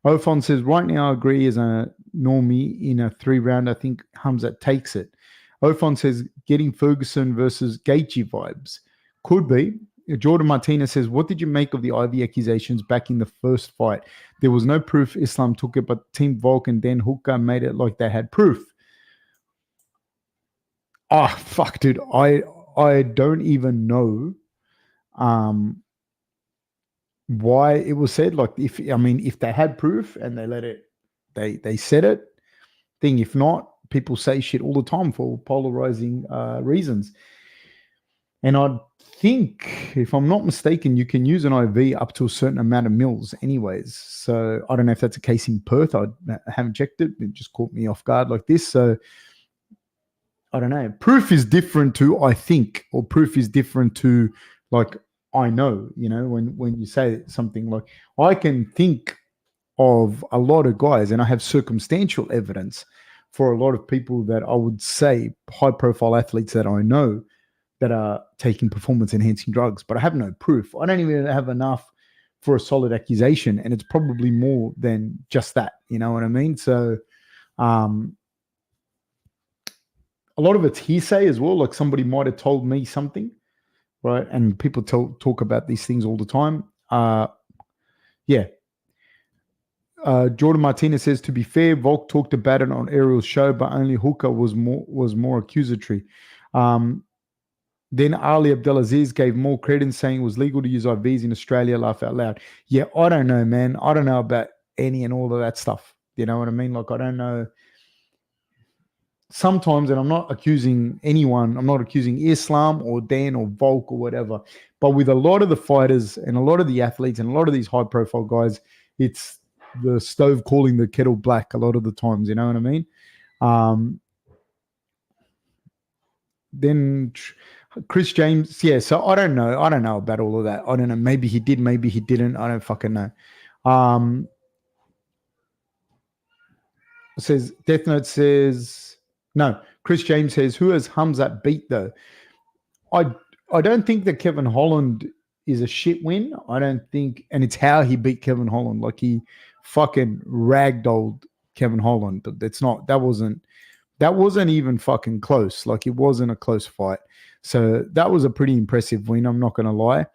Ofon says, right now I agree as a normie in a 3-round. I think Khamzat takes it. Ofon says, getting Ferguson versus Gaethje vibes. Could be. Jordan Martinez says, what did you make of the IV accusations back in the first fight? There was no proof Islam took it, but Team Volk and Dan Hooker made it like they had proof. Oh, fuck, dude. I don't even know why it was said. Like, if they had proof and they let it, they said it. If not, people say shit all the time for polarizing reasons. And I think, if I'm not mistaken, you can use an IV up to a certain amount of mils anyways. So I don't know if that's a case in Perth. I haven't checked it. It just caught me off guard like this. So I don't know. Proof is different to I think, or proof is different to like I know, when you say something like I can think of a lot of guys and I have circumstantial evidence for a lot of people that I would say high profile athletes that I know that are taking performance enhancing drugs, but I have no proof. I don't even have enough for a solid accusation, and it's probably more than just that. You know what I mean? So a lot of it's hearsay as well. Like somebody might have told me something, right? And people talk about these things all the time. Yeah. Jordan Martinez says, to be fair, Volk talked about it on Ariel's show, but only Hooker was more accusatory. Then Ali Abdelaziz gave more credence, saying it was legal to use IVs in Australia. Laugh out loud. Yeah, I don't know, man. I don't know about any and all of that stuff. You know what I mean? Like, I don't know. Sometimes, and I'm not accusing anyone, I'm not accusing Islam or Dan or Volk or whatever, but with a lot of the fighters and a lot of the athletes and a lot of these high-profile guys, it's the stove calling the kettle black a lot of the times. You know what I mean? Then Chris James, yeah. So I don't know about all of that. I don't know. Maybe he did. Maybe he didn't. I don't fucking know. Says Death Note says no. Chris James says, who has Hamzat beat though? I don't think that Kevin Holland is a shit win. I don't think, and it's how he beat Kevin Holland. Like he fucking ragdolled Kevin Holland. That wasn't even fucking close. Like it wasn't a close fight. So that was a pretty impressive win. I'm not going to lie.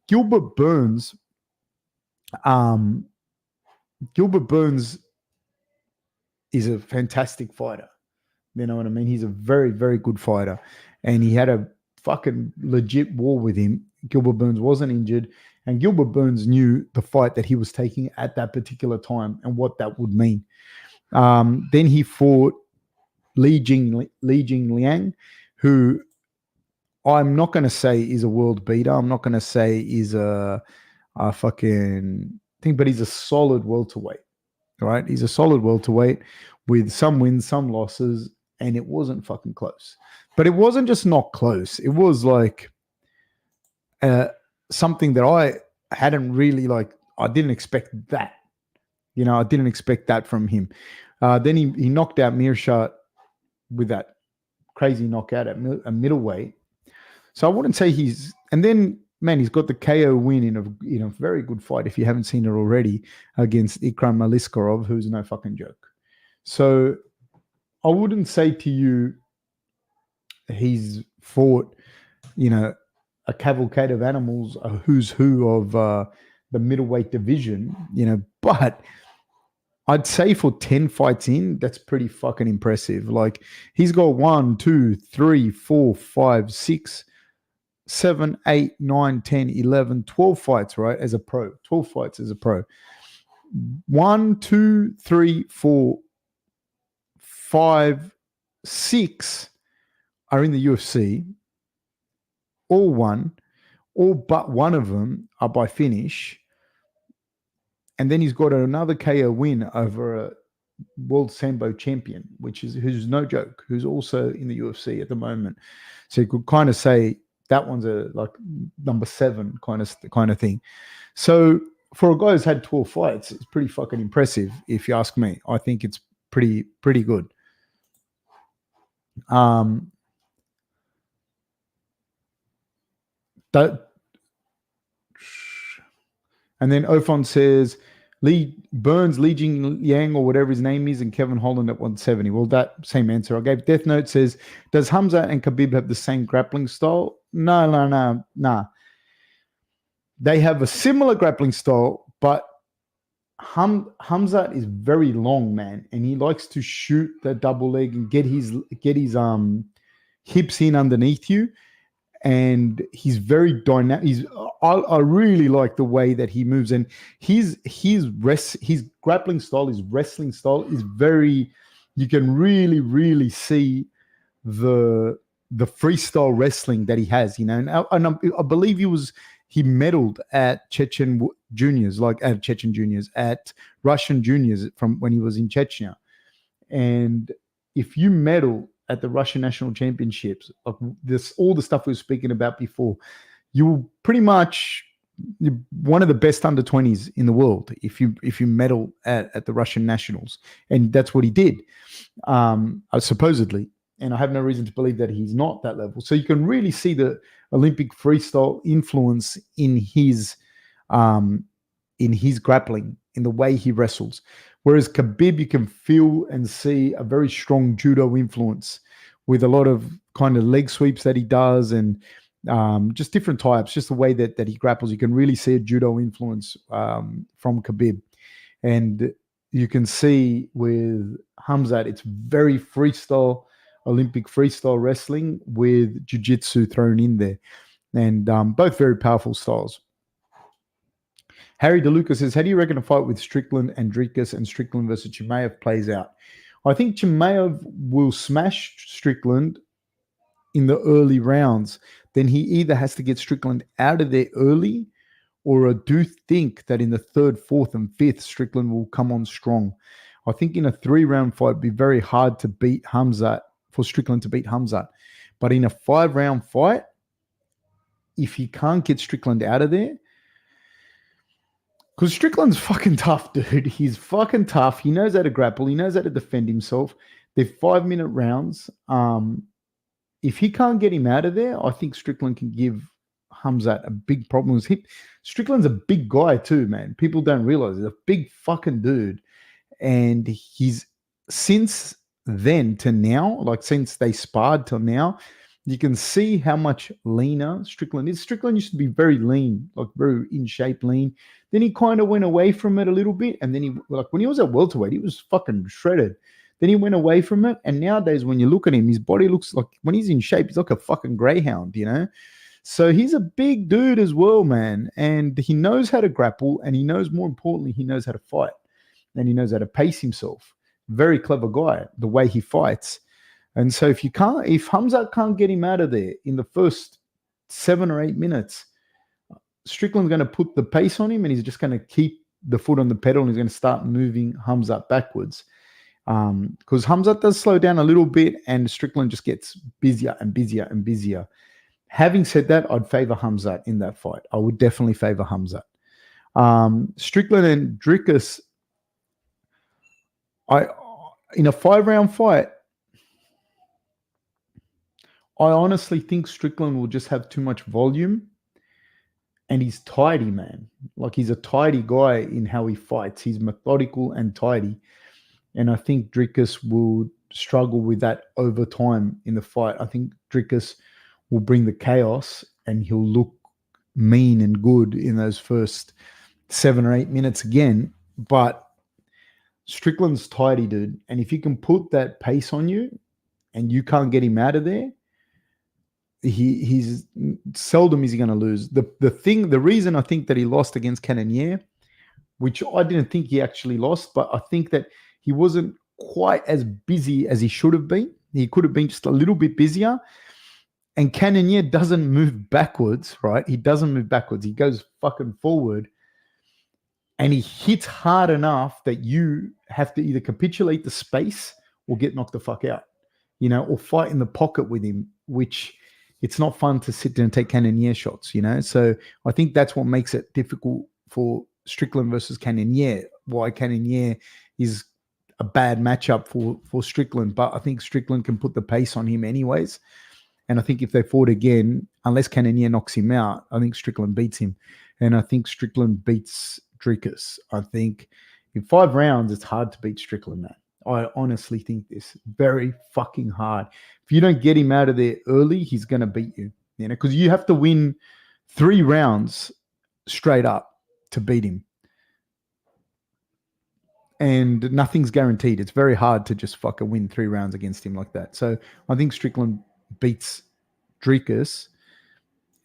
Gilbert Burns is a fantastic fighter. You know what I mean? He's a very, very good fighter. And he had a fucking legit war with him. Gilbert Burns wasn't injured. And Gilbert Burns knew the fight that he was taking at that particular time and what that would mean. Then he fought Li Jingliang, who I'm not going to say is a world beater. I'm not going to say is a fucking thing, but he's a solid welterweight, right? He's a solid welterweight with some wins, some losses, and it wasn't fucking close. But it wasn't just not close. It was like something that I hadn't really I didn't expect that. I didn't expect that from him. Then he knocked out Meerschaert with that crazy knockout at a middleweight. So I wouldn't say and then, man, he's got the KO win in a very good fight, if you haven't seen it already, against Ikram Maliskarov, who's no fucking joke. So I wouldn't say to you he's fought, a cavalcade of animals, a who's who of the middleweight division, but I'd say for 10 fights in, that's pretty fucking impressive. Like he's got 1, 2, 3, 4, 5, 6, 7, 8, 9, 10, 11, 12 fights, right? As a pro, 12 fights as a pro. 1, 2, 3, 4, 5, 6 are in the UFC. All but one of them are by finish. And then he's got another KO win over a world Sambo champion, who's no joke, who's also in the UFC at the moment. So you could kind of say that one's a number 7 kind of thing. So for a guy who's had 12 fights, it's pretty fucking impressive, if you ask me. I think it's pretty good. And then Ofon says Li Jingliang or whatever his name is, and Kevin Holland at 170. Well, that same answer I gave. Death Note says, does Hamza and Khabib have the same grappling style? No. They have a similar grappling style, but Hamza is very long, man, and he likes to shoot the double leg and get his hips in underneath you. And he's very dynamic. I really like the way that he moves, and his grappling style, his wrestling style is very. You can really, really see the the freestyle wrestling that he has, and I believe he medaled at Chechen juniors, at Russian juniors from when he was in Chechnya. And if you medal at the Russian national championships, like this, all the stuff we were speaking about before, you pretty much one of the best under 20s in the world if you medal at the Russian nationals, and that's what he did, supposedly. And I have no reason to believe that he's not that level. So you can really see the Olympic freestyle influence in his grappling, in the way he wrestles. Whereas Khabib, you can feel and see a very strong judo influence with a lot of kind of leg sweeps that he does, and just different types, just the way that he grapples. You can really see a judo influence from Khabib. And you can see with Khamzat, it's very freestyle, Olympic freestyle wrestling with jiu-jitsu thrown in there. And both very powerful styles. Harry DeLuca says, how do you reckon a fight with Strickland and Dricus and Strickland versus Chimaev plays out? I think Chimaev will smash Strickland in the early rounds. Then he either has to get Strickland out of there early, or I do think that in the third, fourth, and fifth, Strickland will come on strong. I think in a 3-round fight, it'd be very hard to beat Khamzat, for Strickland to beat Khamzat. But in a 5-round fight, if he can't get Strickland out of there, because Strickland's fucking tough, dude. He's fucking tough. He knows how to grapple. He knows how to defend himself. They're 5-minute rounds. If he can't get him out of there, I think Strickland can give Khamzat a big problem. Strickland's a big guy too, man. People don't realize he's a big fucking dude. And he's, since then to now, like since they sparred till now, you can see how much leaner Strickland is. Strickland used to be very lean, like very in shape lean. Then he kind of went away from it a little bit. And then he, like when he was at welterweight, he was fucking shredded. Then he went away from it. And nowadays, when you look at him, his body looks like, when he's in shape, he's like a fucking greyhound, So he's a big dude as well, man. And he knows how to grapple. And he knows, more importantly, he knows how to fight. And he knows how to pace himself. Very clever guy, the way he fights. And so if Khamzat can't get him out of there in the first 7 or 8 minutes, Strickland's going to put the pace on him, and he's just going to keep the foot on the pedal, and he's going to start moving Khamzat backwards. Because Khamzat does slow down a little bit, and Strickland just gets busier and busier and busier. Having said that, I'd favor Khamzat in that fight. I would definitely favor Khamzat. Strickland and Dricus, in a 5-round fight, I honestly think Strickland will just have too much volume, and he's tidy, man. Like, he's a tidy guy in how he fights. He's methodical and tidy. And I think Dricus will struggle with that over time in the fight. I think Dricus will bring the chaos, and he'll look mean and good in those first 7 or 8 minutes again. But Strickland's tidy, dude. And if he can put that pace on you and you can't get him out of there, he's seldom is he going to lose. The reason I think that he lost against Cannonier, which I didn't think he actually lost, but I think that he wasn't quite as busy as he should have been. He could have been just a little bit busier. And Cannonier doesn't move backwards, right? He doesn't move backwards. He goes fucking forward. And he hits hard enough that you have to either capitulate the space or get knocked the fuck out, or fight in the pocket with him, which it's not fun to sit there and take Cannonier shots, So I think that's what makes it difficult for Strickland versus Cannonier, why Cannonier is a bad matchup for Strickland. But I think Strickland can put the pace on him anyways. And I think if they fought again, unless Cannonier knocks him out, I think Strickland beats him. And I think Strickland beats Dricus. I think in 5 rounds, it's hard to beat Strickland, man. I honestly think this. Very fucking hard. If you don't get him out of there early, he's going to beat you. Because you have to win 3 rounds straight up to beat him. And nothing's guaranteed. It's very hard to just fucking win 3 rounds against him like that. So I think Strickland beats Dricus.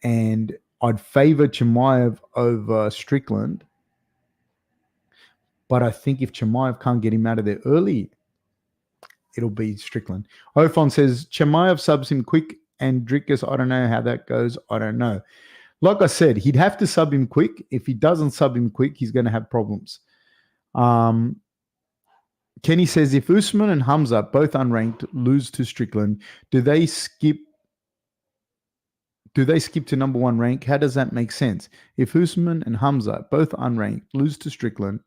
And I'd favor Chimaev over Strickland. But I think if Chimaev can't get him out of there early, it'll be Strickland. Ofon says, Chimaev subs him quick and Drickus, I don't know how that goes. I don't know. Like I said, he'd have to sub him quick. If he doesn't sub him quick, he's going to have problems. Kenny says, if Usman and Hamza, both unranked, lose to Strickland, do they skip to number one rank? How does that make sense? If Usman and Hamza, both unranked, lose to Strickland,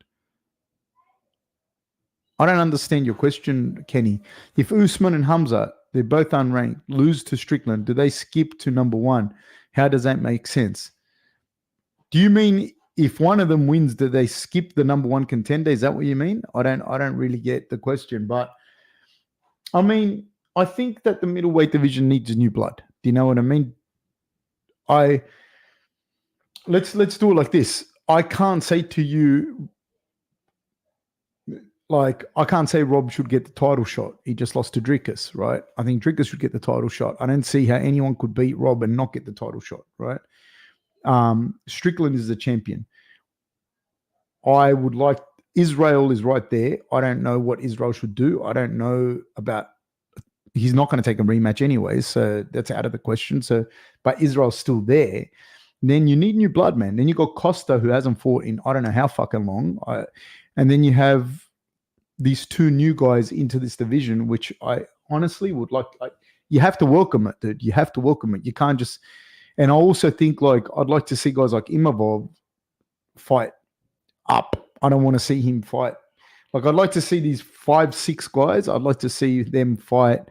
I don't understand your question, Kenny. If Usman and Hamza, they're both unranked, lose to Strickland, do they skip to number one? How does that make sense? Do you mean if one of them wins, do they skip the number one contender? Is that what you mean? I don't really get the question. But I mean, I think that the middleweight division needs new blood. Do you know what I mean? Let's do it like this. I can't say to you, like, I can't say Rob should get the title shot. He just lost to Drickus, right? I think Drickus should get the title shot. I don't see how anyone could beat Rob and not get the title shot, right? Strickland is the champion. I would like, Israel is right there. I don't know what Israel should do. I don't know about, he's not going to take a rematch anyway, so that's out of the question. So, but Israel's still there. Then you need new blood, man. Then you got Costa, who hasn't fought in I don't know how fucking long. And then you have these two new guys into this division, which I honestly would like. You have to welcome it, dude. You have to welcome it. You can't just. And I also think, like, I'd like to see guys like Imavov fight up. I don't want to see him fight. Like, I'd like to see these 5-6 guys. I'd like to see them fight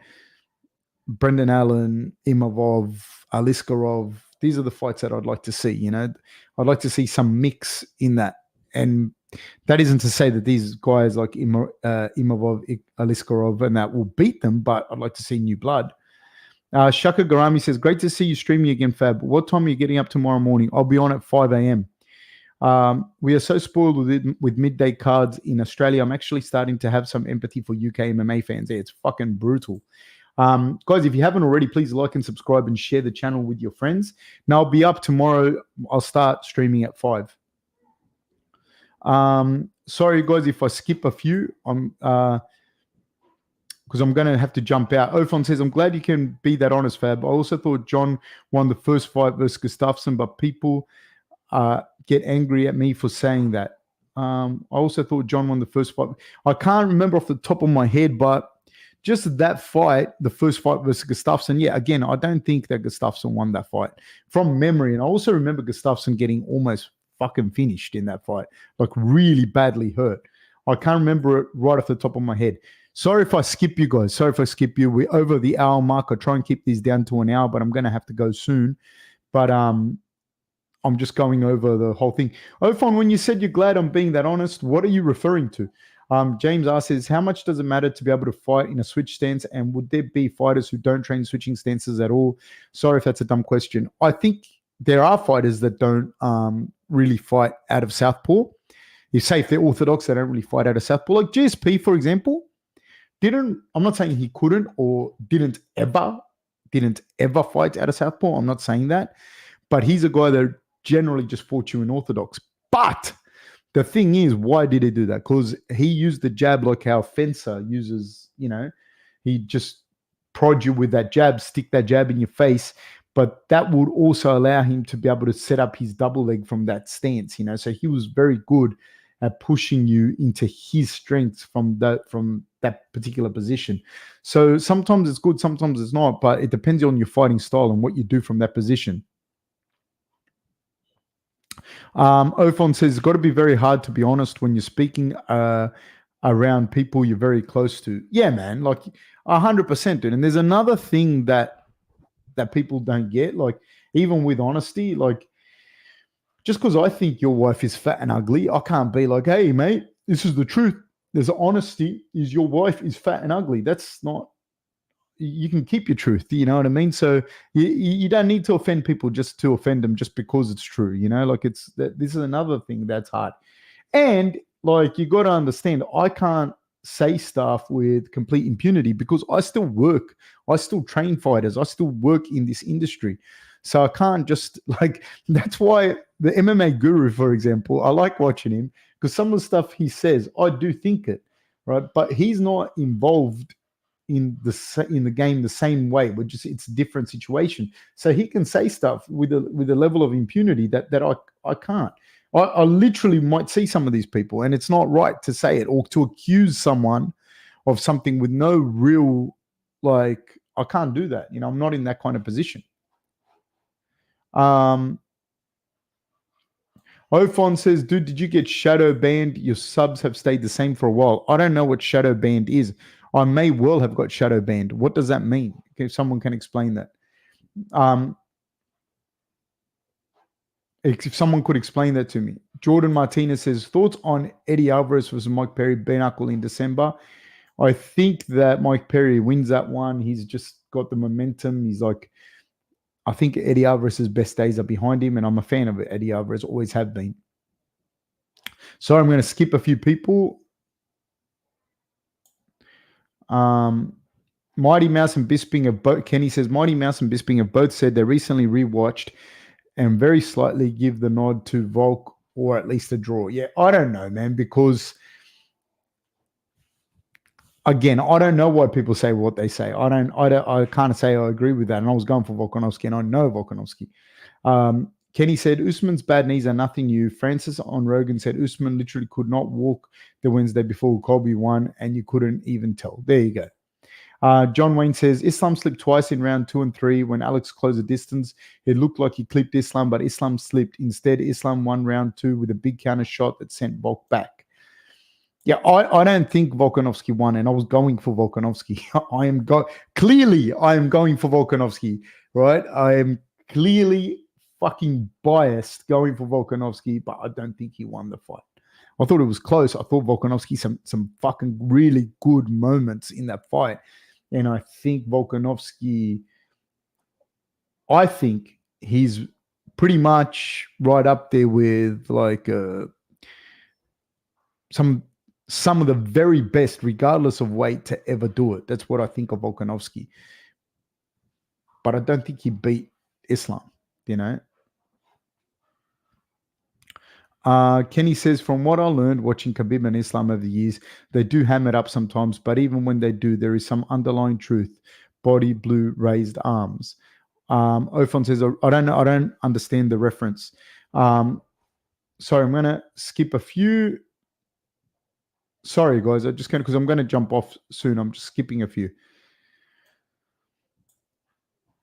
Brendan Allen, Imavov, Aliskerov. These are the fights that I'd like to see, you know. I'd like to see some mix in that. And that isn't to say that these guys like Imavov, Aliskerov and that will beat them, but I'd like to see new blood. Shaka Garami says, great to see you streaming again, Fab. What time are you getting up tomorrow morning? I'll be on at 5 a.m. We are so spoiled with midday cards in Australia. I'm actually starting to have some empathy for UK MMA fans. Yeah, it's fucking brutal. Guys, if you haven't already, please like and subscribe and share the channel with your friends. Now, I'll be up tomorrow. I'll start streaming at 5. Sorry, guys, if I skip a few. Because I'm going to have to jump out. Ofon says, I'm glad you can be that honest, Fab. I also thought John won the first fight versus Gustafsson, but people get angry at me for saying that. I also thought John won the first fight. I can't remember off the top of my head, but just that fight, the first fight versus Gustafsson, yeah, again, I don't think that Gustafsson won that fight from memory. And I also remember Gustafsson getting almost fucking finished in that fight, like really badly hurt. I can't remember it right off the top of my head. Sorry if I skip you guys. Sorry if I skip you. We're over the hour mark. I try and keep these down to an hour, but I'm going to have to go soon. But I'm just going over the whole thing. Ofon, when you said you're glad I'm being that honest, what are you referring to? James asks, how much does it matter to be able to fight in a switch stance? And would there be fighters who don't train switching stances at all? Sorry if that's a dumb question. I think there are fighters that don't really fight out of southpaw. If they're orthodox, they don't really fight out of southpaw. Like GSP, for example, I'm not saying he couldn't or didn't ever fight out of southpaw. I'm not saying that. But he's a guy that generally just fought you in orthodox. But the thing is, why did he do that? Because he used the jab like how a fencer uses, you know, he just prod you with that jab, stick that jab in your face. But that would also allow him to be able to set up his double leg from that stance, you know. So he was very good at pushing you into his strengths from that particular position. So sometimes it's good, sometimes it's not, but it depends on your fighting style and what you do from that position. Ofon says, it's got to be very hard to be honest when you're speaking around people you're very close to. Yeah, man, like 100%, dude. And there's another thing that people don't get, like even with honesty, like just because I think your wife is fat and ugly, I can't be like, hey, mate, this is the truth. There's honesty is your wife is fat and ugly. That's not, you can keep your truth. You know what I mean? So you don't need to offend people just to offend them just because it's true. You know, like this is another thing that's hard. And like, you got to understand, I can't say stuff with complete impunity because I still work. I still train fighters. I still work in this industry. So I can't just like, that's why the MMA guru, for example, I like watching him because some of the stuff he says, I do think it, right? But he's not involved in the game the same way. It's a different situation. So he can say stuff with a level of impunity that I can't. I literally might see some of these people, and it's not right to say it or to accuse someone of something with no real, like, I can't do that. You know, I'm not in that kind of position. Ofon says, dude, did you get shadow banned? Your subs have stayed the same for a while. I don't know what shadow banned is. I may well have got shadow banned. What does that mean? If someone can explain that. If someone could explain that to me. Jordan Martinez says, thoughts on Eddie Alvarez versus Mike Perry Benakle in December? I think that Mike Perry wins that one. He's just got the momentum. He's like, I think Eddie Alvarez's best days are behind him, and I'm a fan of it. Eddie Alvarez, always have been. So I'm going to skip a few people. Mighty Mouse and Bisping have both. Kenny says Mighty Mouse and Bisping have both said they recently rewatched and very slightly give the nod to Volk or at least a draw. Yeah, I don't know, man, because again, I don't know why people say what they say. I can't say I agree with that. And I was going for Volkanovski, and I know Volkanovski. Kenny said Usman's bad knees are nothing new. Francis on Rogan said Usman literally could not walk the Wednesday before Colby won, and you couldn't even tell. There you go. John Wayne says Islam slipped twice in round 2 and 3 when Alex closed the distance. It looked like he clipped Islam, but Islam slipped. Instead, Islam won round 2 with a big counter shot that sent Volk back. Yeah, I don't think Volkanovski won, and I was going for Volkanovski. I am going for Volkanovski, right? I am clearly fucking biased going for Volkanovski, but I don't think he won the fight. I thought it was close. I thought Volkanovski some fucking really good moments in that fight. And I think Volkanovski, I think he's pretty much right up there with like some of the very best, regardless of weight, to ever do it. That's what I think of Volkanovski. But I don't think he beat Islam, you know. Kenny says, from what I learned watching Khabib and Islam over the years, they do ham it up sometimes, but even when they do, there is some underlying truth. Body, blue, raised arms. Ofon says, I don't know. I don't understand the reference. Sorry, I'm going to skip a few. Sorry, guys. Because I'm going to jump off soon. I'm just skipping a few.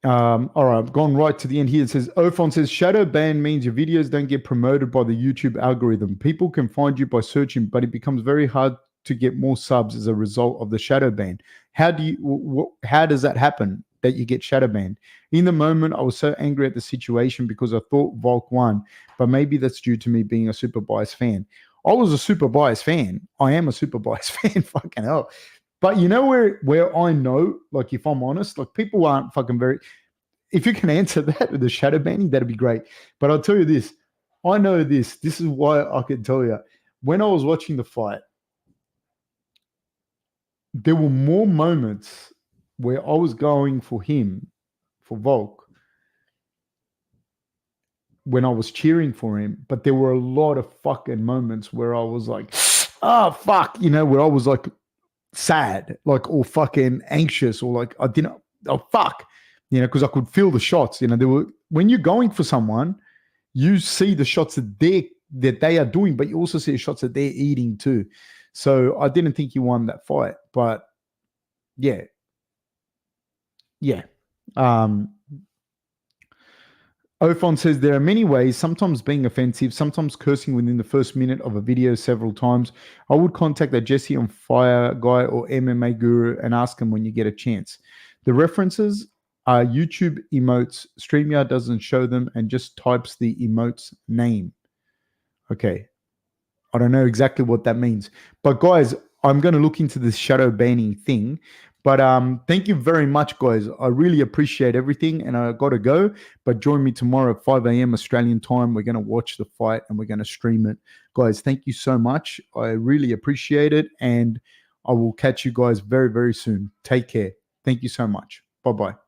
All right, I've gone right to the end here. It says, Ofon says, shadow ban means your videos don't get promoted by the YouTube algorithm. People can find you by searching, but it becomes very hard to get more subs as a result of the shadow ban. How does that happen, that you get shadow banned? In the moment, I was so angry at the situation because I thought Volk won, but maybe that's due to me being a super biased fan. I was a super biased fan. I am a super biased fan, fucking hell. But you know where I know, like, if I'm honest, like, people aren't fucking very... If you can answer that with the shadow banning, that'd be great. But I'll tell you this. I know this. This is why I can tell you. When I was watching the fight, there were more moments where I was going for him, for Volk, when I was cheering for him. But there were a lot of fucking moments where I was like, oh, fuck, you know, where I was like, sad, like, or fucking anxious, or like I didn't, oh fuck, you know, because I could feel the shots. You know, there were, when you're going for someone, you see the shots that they are doing, but you also see the shots that they're eating too. So I didn't think he won that fight, but yeah. Ofon says there are many ways, sometimes being offensive, sometimes cursing within the first minute of a video several times. I would contact a Jesse on Fire guy or MMA guru and ask him when you get a chance. The references are YouTube emotes. StreamYard doesn't show them and just types the emote's name. Okay. I don't know exactly what that means. But guys, I'm going to look into this shadow banning thing. But thank you very much, guys. I really appreciate everything, and I got to go. But join me tomorrow at 5 a.m. Australian time. We're going to watch the fight, and we're going to stream it. Guys, thank you so much. I really appreciate it, and I will catch you guys very, very soon. Take care. Thank you so much. Bye-bye.